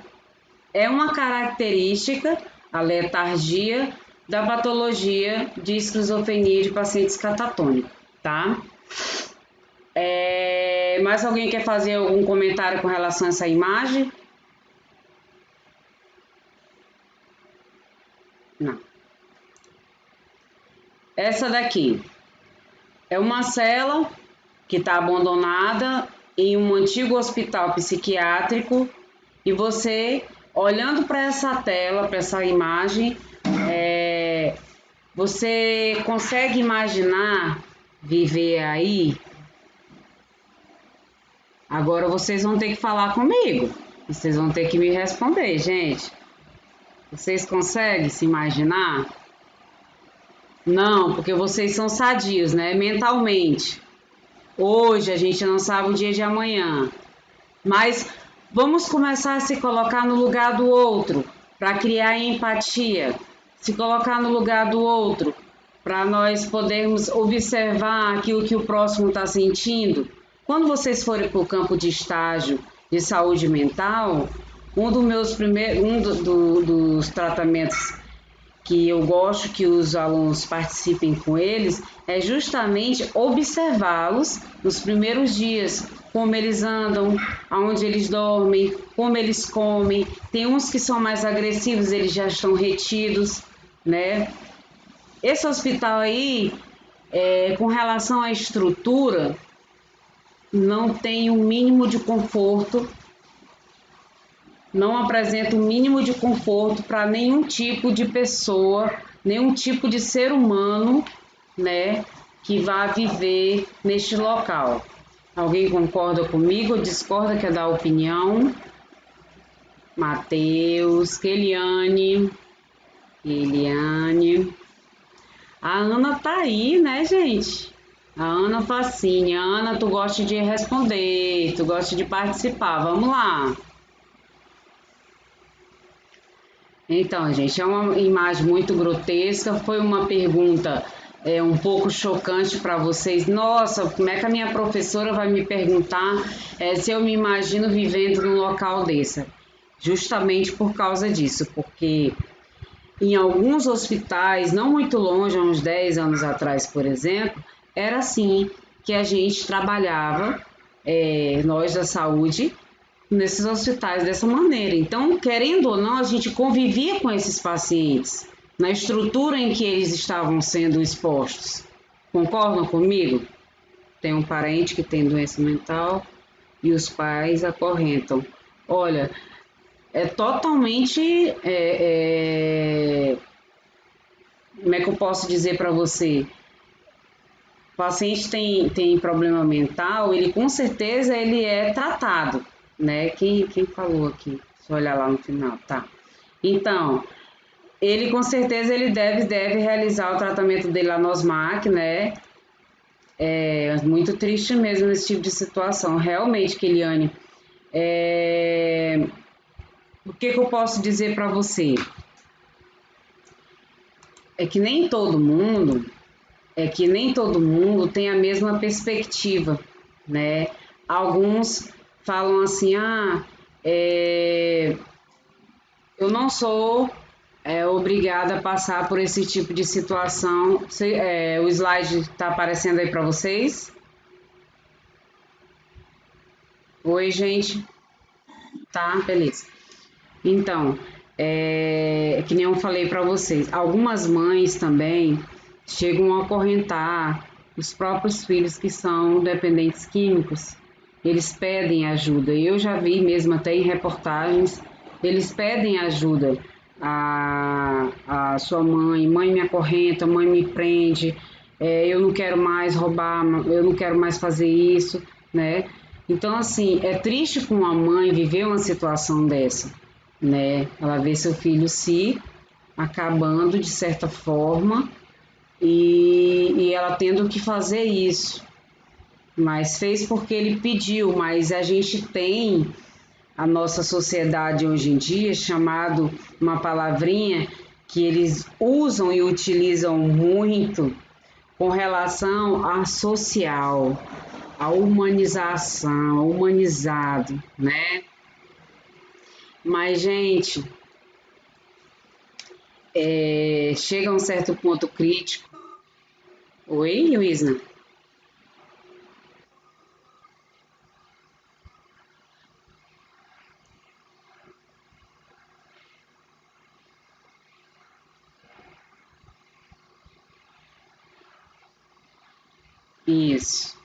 É uma característica, a letargia da patologia de esquizofrenia de pacientes catatônicos, tá? Mais alguém quer fazer algum comentário com relação a essa imagem? Não. Essa daqui é uma cela que está abandonada em um antigo hospital psiquiátrico e você, olhando para essa tela, para essa imagem, você consegue imaginar viver aí? Agora vocês vão ter que falar comigo. Vocês vão ter que me responder, gente. Vocês conseguem se imaginar? Não, porque vocês são sadios, né? Mentalmente. Hoje a gente não sabe o dia de amanhã. Mas vamos começar a se colocar no lugar do outro, para criar empatia. Se colocar no lugar do outro, para nós podermos observar aquilo que o próximo está sentindo. Quando vocês forem para o campo de estágio de saúde mental, dos tratamentos que eu gosto que os alunos participem com eles, é justamente observá-los nos primeiros dias, como eles andam, aonde eles dormem, como eles comem. Tem uns que são mais agressivos, eles já estão retidos, né? Esse hospital aí, com relação à estrutura, não tem o mínimo de conforto, não apresenta o mínimo de conforto para nenhum tipo de pessoa, nenhum tipo de ser humano, né, que vá viver neste local. Alguém concorda comigo ou discorda, quer dar opinião? Matheus, Eliane. A Ana tá aí, né, gente? A Ana Facine. Ana, tu gosta de responder, tu gosta de participar. Vamos lá. Então, gente, é uma imagem muito grotesca. Foi uma pergunta um pouco chocante para vocês. Nossa, como é que a minha professora vai me perguntar se eu me imagino vivendo num local desse? Justamente por causa disso, porque em alguns hospitais, não muito longe, há uns 10 anos atrás, por exemplo, era assim que a gente trabalhava, nós da saúde, nesses hospitais dessa maneira. Então, querendo ou não, a gente convivia com esses pacientes na estrutura em que eles estavam sendo expostos. Concordam comigo? Tem um parente que tem doença mental e os pais acorrentam. Olha, é totalmente... como é que eu posso dizer para você? O paciente tem problema mental, ele com certeza ele é tratado, né? Quem falou aqui? Deixa eu olhar lá no final, tá? Então, ele com certeza ele deve realizar o tratamento dele lá no OSMAC, né? É muito triste mesmo esse tipo de situação. Realmente, Keliane, o que eu posso dizer para você? É que nem todo mundo tem a mesma perspectiva, né? Alguns falam assim, eu não sou obrigada a passar por esse tipo de situação. O slide está aparecendo aí para vocês? Oi, gente. Tá, beleza. Então, que nem eu falei para vocês, algumas mães também chegam a acorrentar os próprios filhos que são dependentes químicos. Eles pedem ajuda. Eu já vi mesmo até em reportagens, eles pedem ajuda a sua mãe. Mãe me acorrenta, mãe me prende, eu não quero mais roubar, eu não quero mais fazer isso, né? Então, assim, é triste com uma mãe viver uma situação dessa, né? Ela vê seu filho se acabando de certa forma e ela tendo que fazer isso, mas fez porque ele pediu. Mas a gente tem a nossa sociedade hoje em dia chamado uma palavrinha que eles usam e utilizam muito com relação à social, à humanização, ao humanizado, né? Mas, gente, chega a um certo ponto crítico. Oi, Luísna? Isso.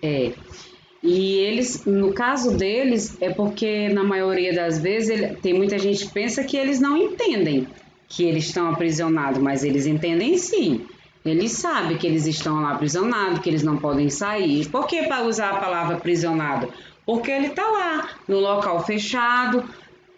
É. E eles, no caso deles, é porque na maioria das vezes tem muita gente que pensa que eles não entendem que eles estão aprisionados, mas eles entendem sim. Eles sabem que eles estão lá aprisionados, que eles não podem sair. Por que para usar a palavra aprisionado? Porque ele está lá, no local fechado,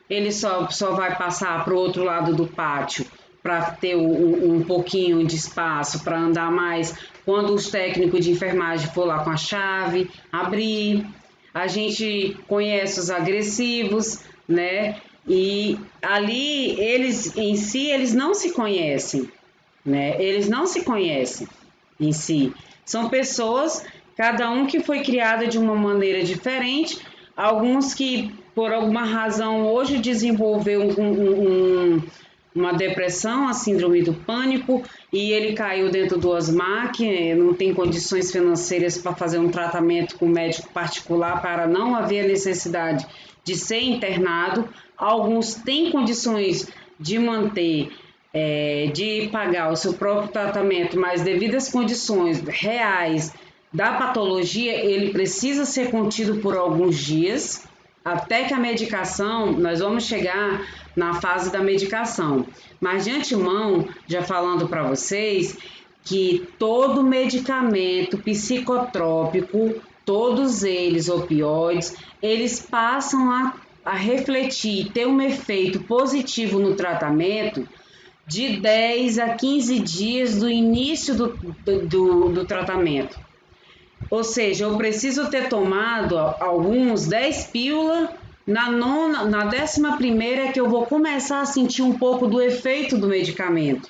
ele só vai passar para o outro lado do pátio para ter um pouquinho de espaço para andar mais, quando os técnicos de enfermagem for lá com a chave, abrir. A gente conhece os agressivos, né? E ali eles em si eles não se conhecem, né? Eles não se conhecem em si. São pessoas, cada um que foi criado de uma maneira diferente, alguns que por alguma razão hoje desenvolveu uma depressão, a síndrome do pânico, e ele caiu dentro do ASMAC, não tem condições financeiras para fazer um tratamento com médico particular para não haver necessidade de ser internado. Alguns têm condições de manter, de pagar o seu próprio tratamento, mas devido às condições reais da patologia, ele precisa ser contido por alguns dias, até que a medicação, nós vamos chegar na fase da medicação. Mas de antemão, já falando para vocês, que todo medicamento psicotrópico, todos eles opioides, eles passam a refletir, ter um efeito positivo no tratamento de 10 a 15 dias do início do tratamento. Ou seja, eu preciso ter tomado alguns 10 pílulas, na 11ª é que eu vou começar a sentir um pouco do efeito do medicamento.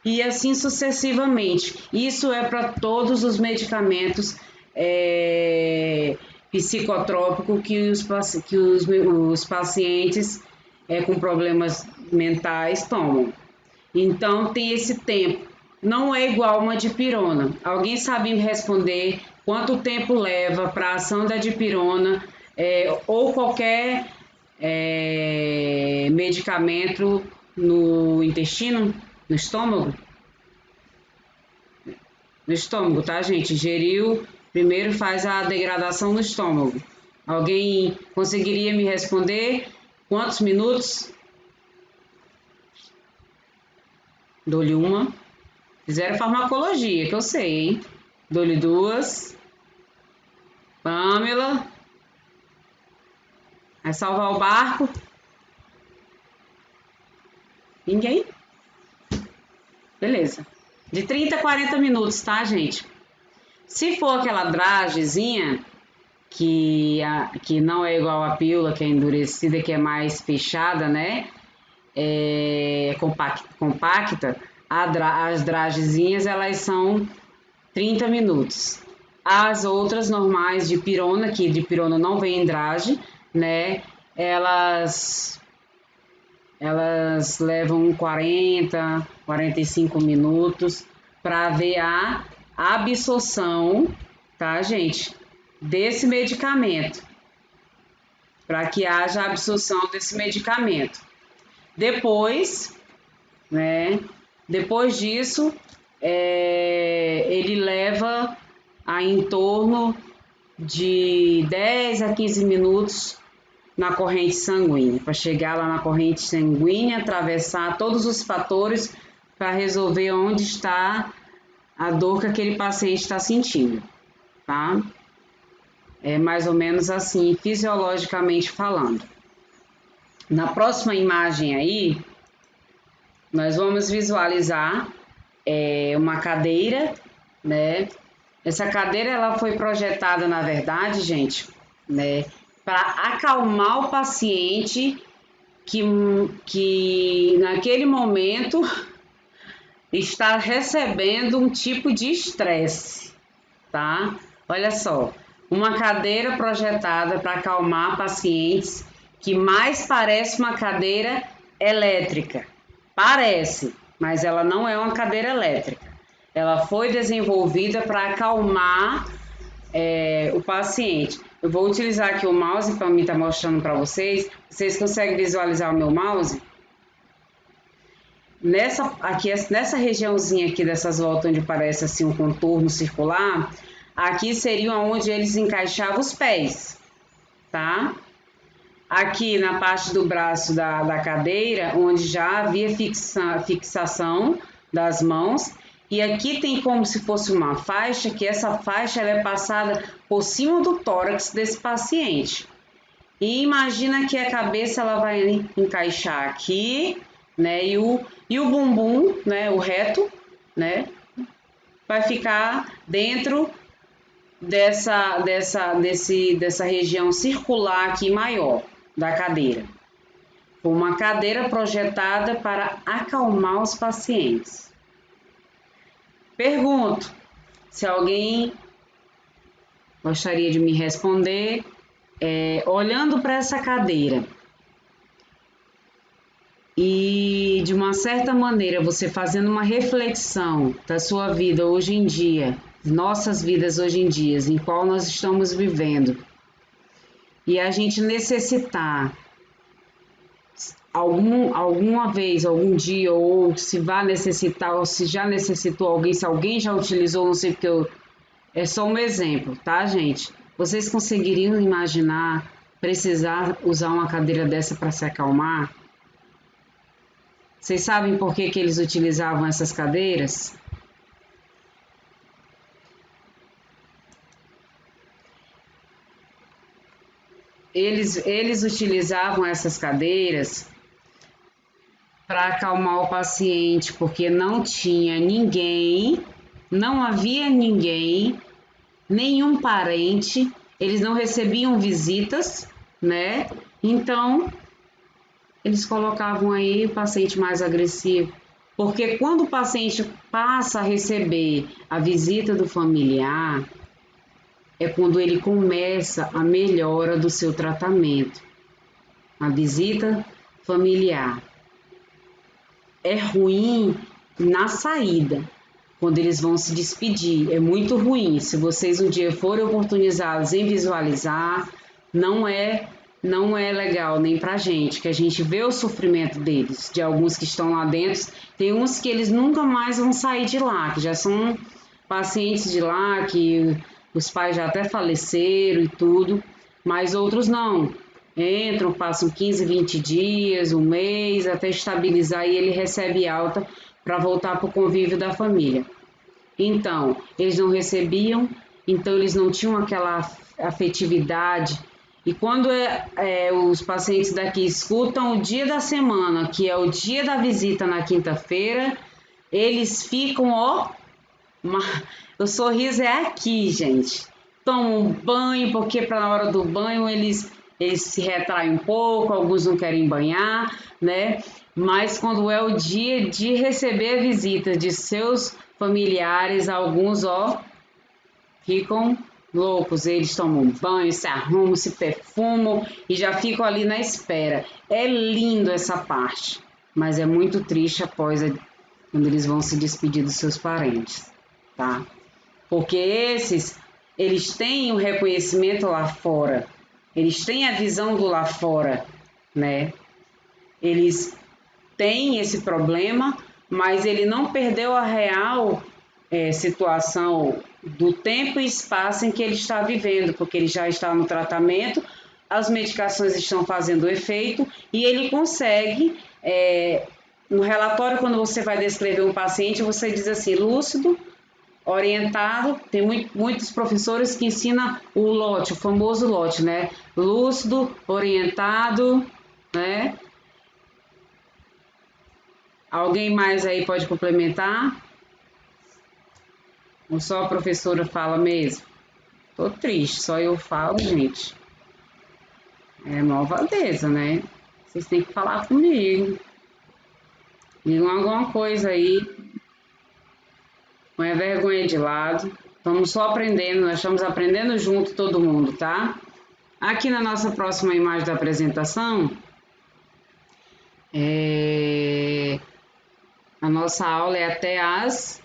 E assim sucessivamente. Isso é para todos os medicamentos psicotrópicos que os pacientes com problemas mentais tomam. Então tem esse tempo. Não é igual uma dipirona. Alguém sabe me responder quanto tempo leva para a ação da dipirona ou qualquer medicamento no intestino, no estômago? No estômago, tá, gente? Ingeriu, primeiro faz a degradação no estômago. Alguém conseguiria me responder quantos minutos? Dou-lhe uma. Fizeram farmacologia, que eu sei, hein? Dou-lhe duas. Pamela. Vai salvar o barco? Ninguém? Beleza. De 30 a 40 minutos, tá, gente? Se for aquela dragezinha, que não é igual a pílula, que é endurecida, que é mais fechada, né? Compacta, as dragezinhas, elas são 30 minutos. As outras normais de pirona, que de pirona não vem em drage, né? Elas levam 40, 45 minutos para ver a absorção, tá, gente? Desse medicamento. Para que haja absorção desse medicamento. Depois, né? Depois disso, ele leva em torno de 10 a 15 minutos na corrente sanguínea, para chegar lá na corrente sanguínea, atravessar todos os fatores para resolver onde está a dor que aquele paciente está sentindo, tá? É mais ou menos assim, fisiologicamente falando. Na próxima imagem aí, nós vamos visualizar uma cadeira, né? Essa cadeira ela foi projetada, na verdade, gente, né, para acalmar o paciente que naquele momento está recebendo um tipo de estresse, tá? Olha só, uma cadeira projetada para acalmar pacientes que mais parece uma cadeira elétrica. Parece, mas ela não é uma cadeira elétrica. Ela foi desenvolvida para acalmar o paciente. Eu vou utilizar aqui o mouse para mim estar mostrando para vocês. Vocês conseguem visualizar o meu mouse? Nessa regiãozinha aqui dessas voltas onde parece assim um contorno circular, aqui seria onde eles encaixavam os pés, tá? Aqui na parte do braço da cadeira, onde já havia fixação das mãos, e aqui tem como se fosse uma faixa, que essa faixa ela é passada por cima do tórax desse paciente. E imagina que a cabeça ela vai encaixar aqui, né? E o bumbum, né? O reto, né? vai ficar dentro dessa região circular aqui maior da cadeira. Uma cadeira projetada para acalmar os pacientes. Pergunto se alguém gostaria de me responder, olhando para essa cadeira e de uma certa maneira você fazendo uma reflexão da sua vida hoje em dia, nossas vidas hoje em dia, em qual nós estamos vivendo, e a gente necessitar alguma vez, algum dia, ou se vai necessitar, ou se já necessitou alguém, se alguém já utilizou, não sei, porque é só um exemplo, tá, gente? Vocês conseguiriam imaginar precisar usar uma cadeira dessa para se acalmar? Vocês sabem por que eles utilizavam essas cadeiras? Eles utilizavam essas cadeiras para acalmar o paciente, porque não tinha ninguém, não havia ninguém, nenhum parente, eles não recebiam visitas, né? Então, eles colocavam aí o paciente mais agressivo, porque quando o paciente passa a receber a visita do familiar, é quando ele começa a melhora do seu tratamento. A visita familiar é ruim na saída, quando eles vão se despedir, é muito ruim. Se vocês um dia forem oportunizados em visualizar, não é legal nem pra gente, que a gente vê o sofrimento deles, de alguns que estão lá dentro. Tem uns que eles nunca mais vão sair de lá, que já são pacientes de lá, que os pais já até faleceram e tudo, mas outros não. Entram, passam 15, 20 dias, um mês, até estabilizar e ele recebe alta para voltar para o convívio da família. Então, eles não recebiam, então eles não tinham aquela afetividade. E quando os pacientes daqui escutam o dia da semana, que é o dia da visita na quinta-feira, eles ficam, o sorriso é aqui, gente. Tomam um banho, porque na hora do banho eles se retraem um pouco, alguns não querem banhar, né? Mas quando é o dia de receber a visita de seus familiares, alguns, ficam loucos. Eles tomam banho, se arrumam, se perfumam e já ficam ali na espera. É lindo essa parte, mas é muito triste após quando eles vão se despedir dos seus parentes, tá? Porque eles têm o reconhecimento lá fora, eles têm a visão do lá fora, né? Eles têm esse problema, mas ele não perdeu a real situação do tempo e espaço em que ele está vivendo, porque ele já está no tratamento, as medicações estão fazendo efeito e ele consegue, no relatório, quando você vai descrever um paciente, você diz assim, lúcido, orientado, tem muitos professores que ensinam o LOT, o famoso LOT, né? Lúcido, orientado, né? Alguém mais aí pode complementar? Ou só a professora fala mesmo? Tô triste, só eu falo, gente. É malvadeza, né? Vocês têm que falar comigo. Digam alguma coisa aí. Põe a vergonha de lado. Estamos só aprendendo, nós estamos aprendendo junto todo mundo, tá? Aqui na nossa próxima imagem da apresentação, a nossa aula é até às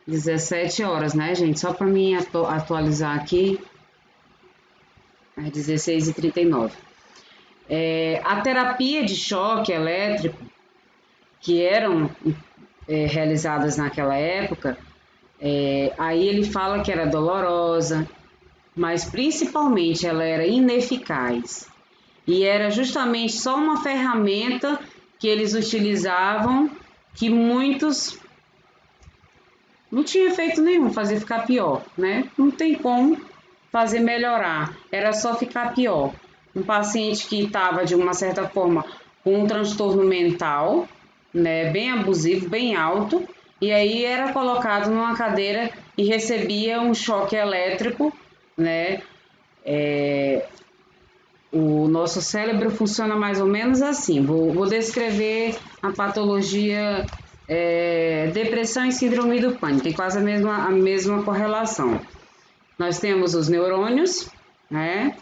17 horas, né, gente? Só para mim atualizar aqui, às 16h39. A terapia de choque elétrico, que eram realizadas naquela época, aí ele fala que era dolorosa, mas principalmente ela era ineficaz. E era justamente só uma ferramenta que eles utilizavam que muitos não tinha efeito nenhum, fazer ficar pior, né? Não tem como fazer melhorar, era só ficar pior. Um paciente que estava, de uma certa forma, com um transtorno mental, né, bem abusivo, bem alto, e aí era colocado numa cadeira e recebia um choque elétrico, né? O nosso cérebro funciona mais ou menos assim. Vou descrever a patologia depressão e síndrome do pânico, tem quase a mesma correlação. Nós temos os neurônios, né?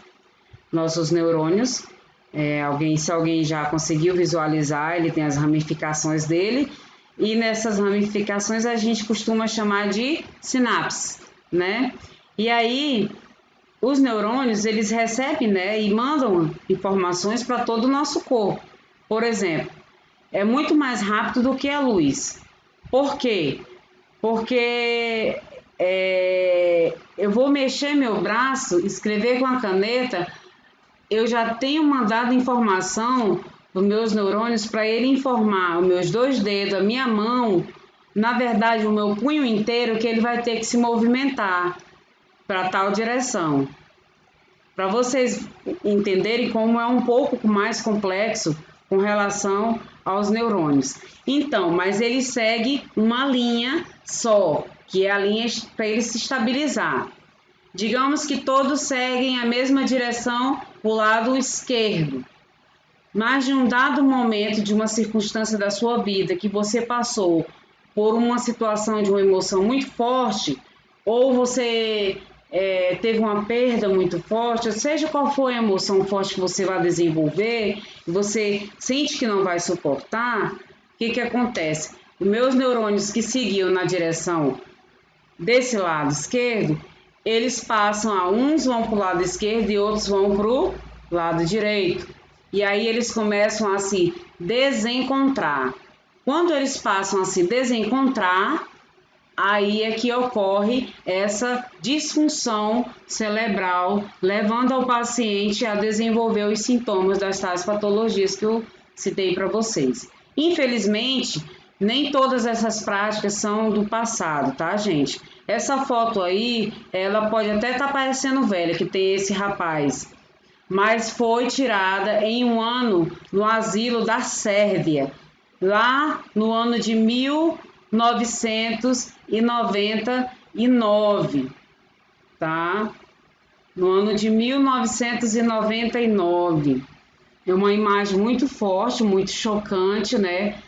Nossos neurônios. Se alguém já conseguiu visualizar, ele tem as ramificações dele, e nessas ramificações a gente costuma chamar de sinapses, né? E aí os neurônios, eles recebem, né, e mandam informações para todo o nosso corpo. Por exemplo, é muito mais rápido do que a luz. Por quê? Porque eu vou mexer meu braço, escrever com a caneta, eu já tenho mandado informação dos meus neurônios para ele informar os meus 2 dedos, a minha mão, na verdade o meu punho inteiro, que ele vai ter que se movimentar para tal direção. Para vocês entenderem como é um pouco mais complexo com relação aos neurônios. Então, mas ele segue uma linha só, que é a linha para ele se estabilizar. Digamos que todos seguem a mesma direção para o lado esquerdo. Mas de um dado momento, de uma circunstância da sua vida que você passou por uma situação de uma emoção muito forte, ou você teve uma perda muito forte, seja qual for a emoção forte que você vai desenvolver, e você sente que não vai suportar, o que acontece? Os meus neurônios que seguiam na direção desse lado esquerdo, eles passam uns vão para o lado esquerdo e outros vão para o lado direito. E aí eles começam a se desencontrar. Quando eles passam a se desencontrar, aí é que ocorre essa disfunção cerebral, levando ao paciente a desenvolver os sintomas das tais patologias que eu citei para vocês. Infelizmente, nem todas essas práticas são do passado, tá, gente? Essa foto aí, ela pode até estar parecendo velha, que tem esse rapaz, mas foi tirada em um ano no asilo da Sérvia, lá no ano de 1999, tá? No ano de 1999. É uma imagem muito forte, muito chocante, né?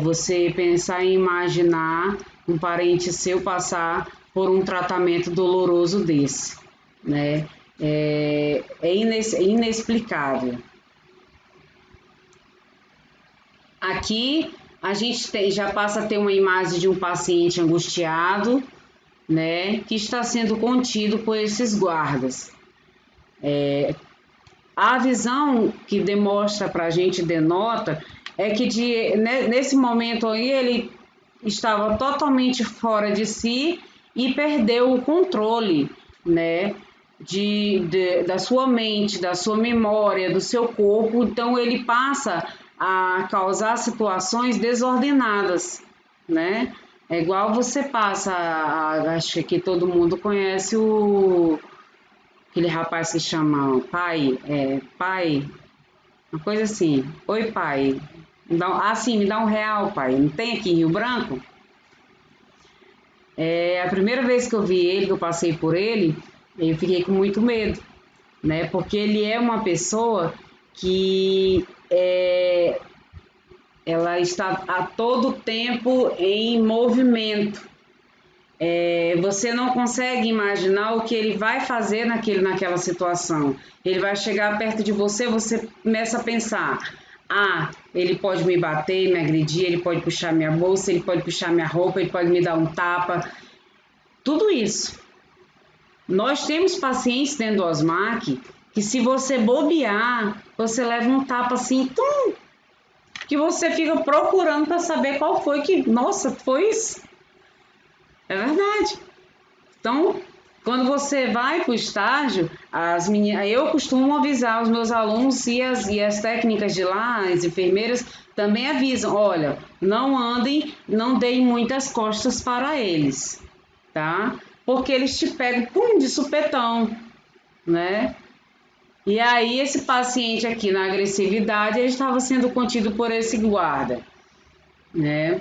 Você pensar em imaginar um parente seu passar por um tratamento doloroso desse, né? É inexplicável. Aqui a gente já passa a ter uma imagem de um paciente angustiado, né, que está sendo contido por esses guardas. A visão que demonstra para a gente, denota, é que nesse momento aí ele estava totalmente fora de si e perdeu o controle, né, da sua mente, da sua memória, do seu corpo. Então ele passa a causar situações desordenadas, né? É igual você passa, acho que todo mundo conhece aquele rapaz que chama pai, uma coisa assim, oi pai, me dá R$ 1, pai, não tem aqui em Rio Branco? A primeira vez que eu vi ele, que eu passei por ele, eu fiquei com muito medo, né? Porque ele é uma pessoa que ela está a todo tempo em movimento. Você não consegue imaginar o que ele vai fazer naquela situação. Ele vai chegar perto de você, você começa a pensar: ele pode me bater, me agredir, ele pode puxar minha bolsa, ele pode puxar minha roupa, ele pode me dar um tapa. Tudo isso. Nós temos pacientes dentro do OSMAC que, se você bobear, você leva um tapa assim, que você fica procurando para saber qual foi que... Nossa, foi isso? É verdade. Então, quando você vai para o estágio, eu costumo avisar os meus alunos e as técnicas de lá, as enfermeiras também avisam: olha, não andem, não deem muitas costas para eles, tá? Porque eles te pegam de supetão, né? E aí esse paciente aqui na agressividade, ele estava sendo contido por esse guarda, né?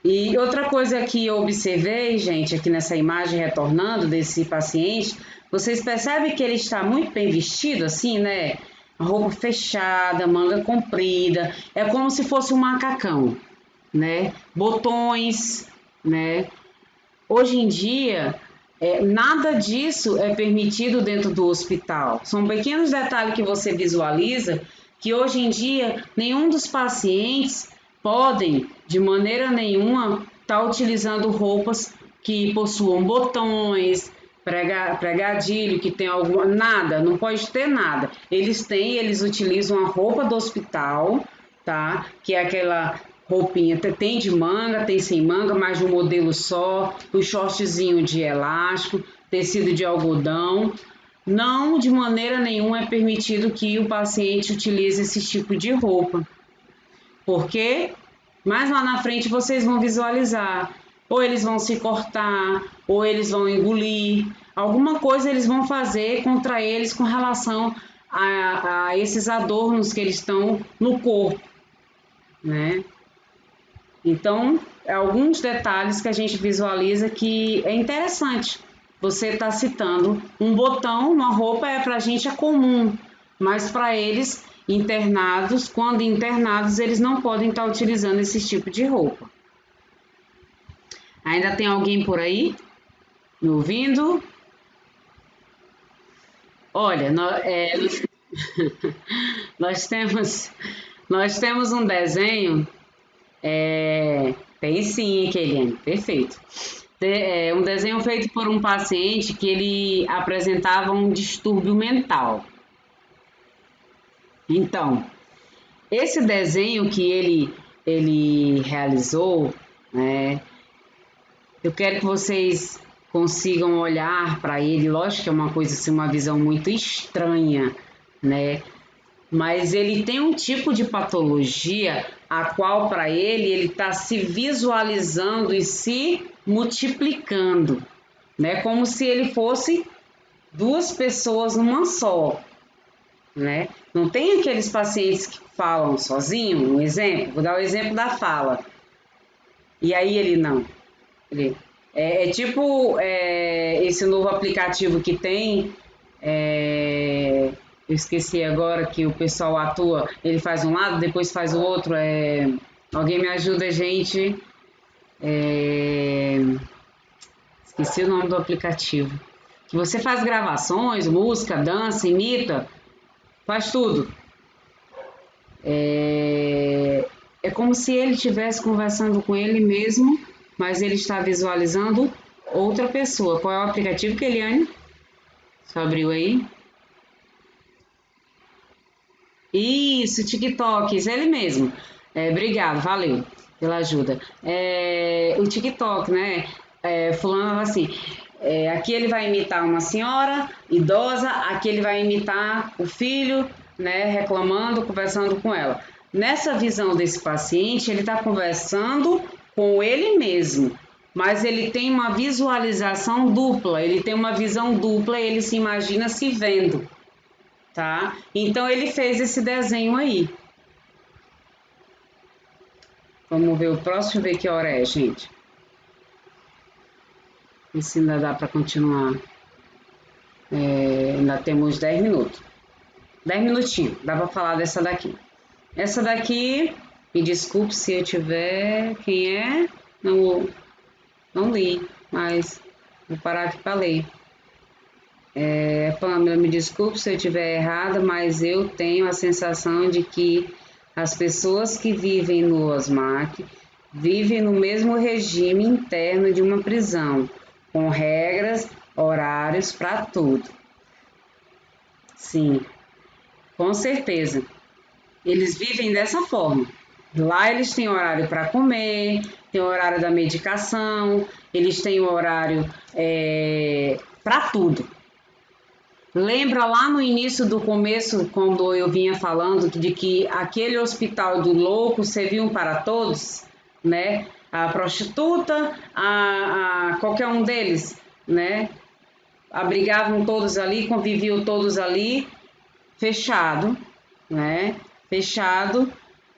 E outra coisa que eu observei, gente, aqui nessa imagem retornando desse paciente, vocês percebem que ele está muito bem vestido, assim, né? Roupa fechada, manga comprida, é como se fosse um macacão, né? Botões, né? Hoje em dia, nada disso é permitido dentro do hospital. São pequenos detalhes que você visualiza que hoje em dia nenhum dos pacientes podem, de maneira nenhuma, estar utilizando roupas que possuam botões, pregadilho, que tem alguma. Nada, não pode ter nada. Eles utilizam a roupa do hospital, tá? Que é aquela roupinha, tem de manga, tem sem manga, mas de um modelo só, o shortzinho de elástico, tecido de algodão. Não, de maneira nenhuma é permitido que o paciente utilize esse tipo de roupa. Porque mais lá na frente vocês vão visualizar, ou eles vão se cortar, ou eles vão engolir, alguma coisa eles vão fazer contra eles com relação a esses adornos que eles estão no corpo, né? Então, alguns detalhes que a gente visualiza que é interessante. Você está citando um botão, uma roupa para a gente é comum, mas para eles internados, quando internados, eles não podem estar utilizando esse tipo de roupa. Ainda tem alguém por aí me ouvindo? Olha, nós temos um desenho, tem sim, Keliane, perfeito. Um desenho feito por um paciente que ele apresentava um distúrbio mental. Então, esse desenho que ele realizou, né, eu quero que vocês consigam olhar para ele. Lógico que é uma coisa assim, uma visão muito estranha, né? Mas ele tem um tipo de patologia a qual para ele está se visualizando e se multiplicando, né? Como se ele fosse duas pessoas numa só, né? Não tem aqueles pacientes que falam sozinho, um exemplo, vou dar o exemplo da fala. E aí ele não. Esse novo aplicativo que tem, eu esqueci agora que o pessoal atua, ele faz um lado, depois faz o outro. Alguém me ajuda, gente? Esqueci o nome do aplicativo. Que você faz gravações, música, dança, imita, faz tudo. É como se ele estivesse conversando com ele mesmo, mas ele está visualizando outra pessoa. Qual é o aplicativo, Keliane? Você abriu aí? Isso, TikTok, isso é ele mesmo. Obrigado, valeu pela ajuda. O TikTok, né? Fulano assim, aqui ele vai imitar uma senhora idosa, aqui ele vai imitar o filho, né? Reclamando, conversando com ela. Nessa visão desse paciente, ele está conversando com ele mesmo, mas ele tem uma visualização dupla, ele tem uma visão dupla, ele se imagina se vendo. Tá? Então ele fez esse desenho aí. Vamos ver o próximo, ver que hora é, gente. E se ainda dá para continuar. Ainda temos 10 minutos. 10 minutinhos, dá para falar dessa daqui. Essa daqui, me desculpe se eu tiver. Quem é? Não li, mas vou parar aqui para ler. Pamela, me desculpe se eu estiver errada, mas eu tenho a sensação de que as pessoas que vivem no OSMAC vivem no mesmo regime interno de uma prisão, com regras, horários para tudo. Sim, com certeza. Eles vivem dessa forma. Lá eles têm horário para comer, tem horário da medicação, eles têm horário para tudo. Lembra lá no início do começo, quando eu vinha falando de que aquele hospital do louco serviam para todos, né? A prostituta, a qualquer um deles, né? Abrigavam todos ali, conviviam todos ali, fechado, né? Fechado,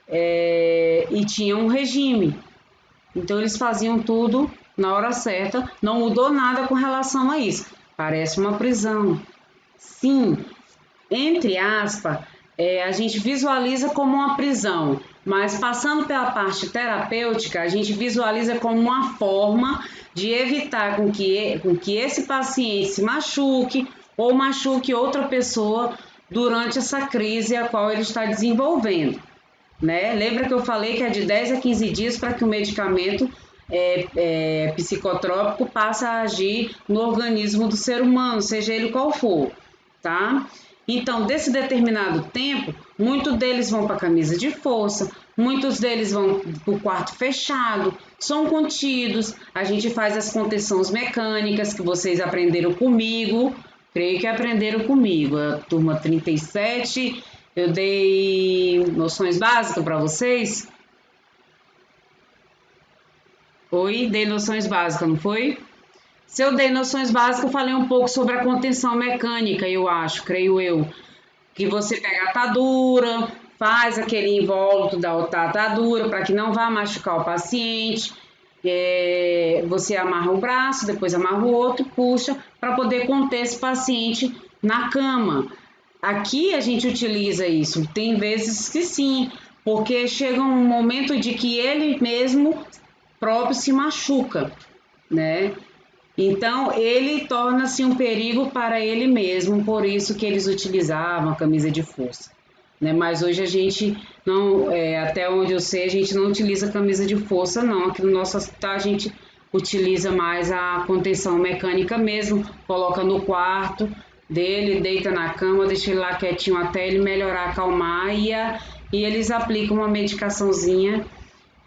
e tinha um regime. Então eles faziam tudo na hora certa, não mudou nada com relação a isso. Parece uma prisão. Sim, entre aspas, a gente visualiza como uma prisão, mas passando pela parte terapêutica, a gente visualiza como uma forma de evitar com que esse paciente se machuque ou machuque outra pessoa durante essa crise a qual ele está desenvolvendo, né? Lembra que eu falei que é de 10 a 15 dias para que o medicamento psicotrópico passe a agir no organismo do ser humano, seja ele qual for, tá? Então, desse determinado tempo, muitos deles vão para a camisa de força, muitos deles vão para o quarto fechado, são contidos, a gente faz as contenções mecânicas que vocês aprenderam comigo, creio que aprenderam comigo, a turma 37, eu dei noções básicas para vocês. Oi, dei noções básicas, não foi? Se eu dei noções básicas, eu falei um pouco sobre a contenção mecânica, eu acho, creio eu. Que você pega a atadura, faz aquele invólucro da atadura para que não vá machucar o paciente. Você amarra um braço, depois amarra o outro, puxa, para poder conter esse paciente na cama. Aqui a gente utiliza isso, tem vezes que sim, porque chega um momento de que ele mesmo próprio se machuca, né? Então, ele torna-se um perigo para ele mesmo, por isso que eles utilizavam a camisa de força, né? Mas hoje a gente não, até onde eu sei, a gente não utiliza camisa de força, não. Aqui no nosso hospital a gente utiliza mais a contenção mecânica mesmo, coloca no quarto dele, deita na cama, deixa ele lá quietinho até ele melhorar, acalmar e eles aplicam uma medicaçãozinha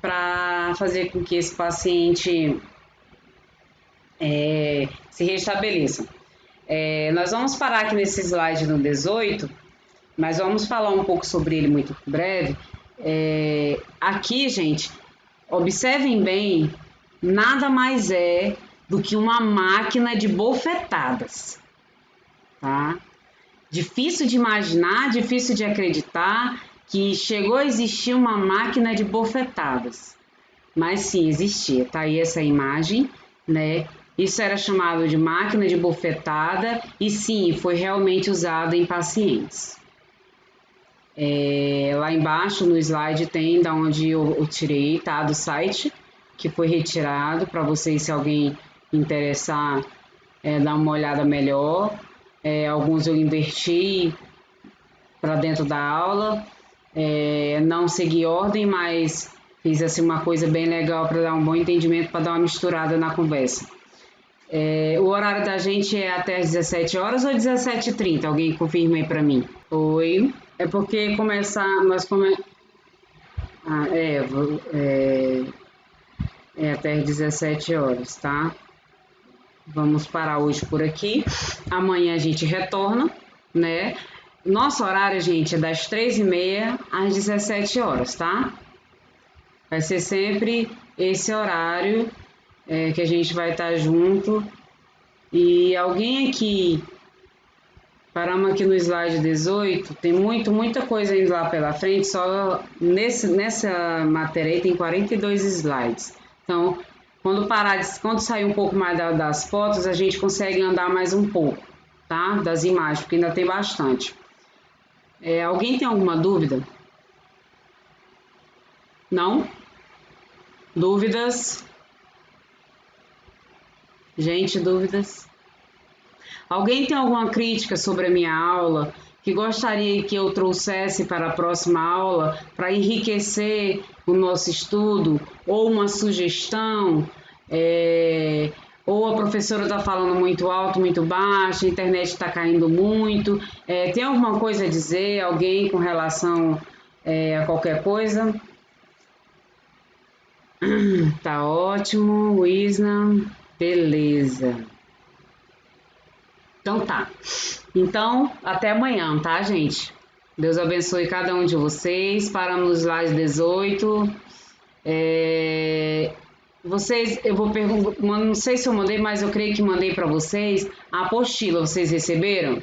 para fazer com que esse paciente se restabeleçam. Nós vamos parar aqui nesse slide no 18, mas vamos falar um pouco sobre ele muito breve. Aqui, gente, observem bem, nada mais é do que uma máquina de bofetadas, tá? Difícil de imaginar, difícil de acreditar que chegou a existir uma máquina de bofetadas, mas sim, existia. Tá aí essa imagem, né? Isso era chamado de máquina de bofetada e sim, foi realmente usado em pacientes. Lá embaixo no slide tem da onde eu tirei, tá? Do site que foi retirado para vocês, se alguém interessar, dar uma olhada melhor. Alguns eu inverti para dentro da aula, não segui ordem, mas fiz assim uma coisa bem legal para dar um bom entendimento, para dar uma misturada na conversa. O horário da gente é até às 17 horas ou 17h30? Alguém confirma aí para mim. Oi. É porque até às 17 horas, tá? Vamos parar hoje por aqui. Amanhã a gente retorna, né? Nosso horário, gente, é das 3h30 às 17 horas, tá? Vai ser sempre esse horário que a gente vai estar junto. E alguém aqui, paramos aqui no slide 18, tem muita coisa indo lá pela frente, só nessa matéria aí tem 42 slides. Então, quando sair um pouco mais das fotos, a gente consegue andar mais um pouco, tá? Das imagens, porque ainda tem bastante. Alguém tem alguma dúvida? Não? Dúvidas? Gente, dúvidas? Alguém tem alguma crítica sobre a minha aula que gostaria que eu trouxesse para a próxima aula para enriquecer o nosso estudo? Ou uma sugestão? Ou a professora está falando muito alto, muito baixo, a internet está caindo muito? Tem alguma coisa a dizer? Alguém com relação a qualquer coisa? Tá ótimo, Wisna. Beleza. Então tá. Então, até amanhã, tá, gente? Deus abençoe cada um de vocês. Paramos no slide 18. Vocês, eu vou perguntar, não sei se eu mandei, mas eu creio que mandei para vocês a apostila. Vocês receberam?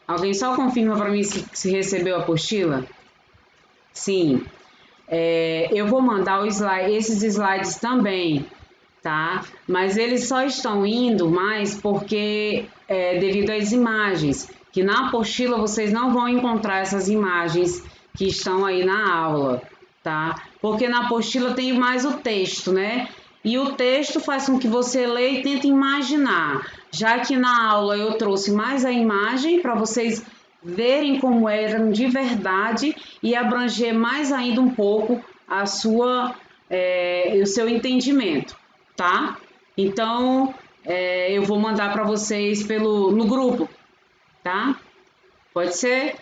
Alguém só confirma para mim se recebeu a apostila? Sim. Eu vou mandar esses slides também, tá? Mas eles só estão indo mais porque devido às imagens, que na apostila vocês não vão encontrar essas imagens que estão aí na aula, tá? Porque na apostila tem mais o texto, né? E o texto faz com que você leia e tente imaginar, já que na aula eu trouxe mais a imagem para vocês verem como eram de verdade e abranger mais ainda um pouco o seu entendimento, tá? Então, eu vou mandar para vocês no grupo, tá? Pode ser?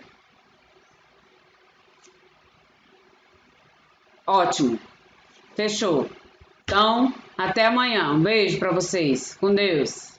Ótimo. Fechou. Então, até amanhã. Um beijo para vocês. Com Deus.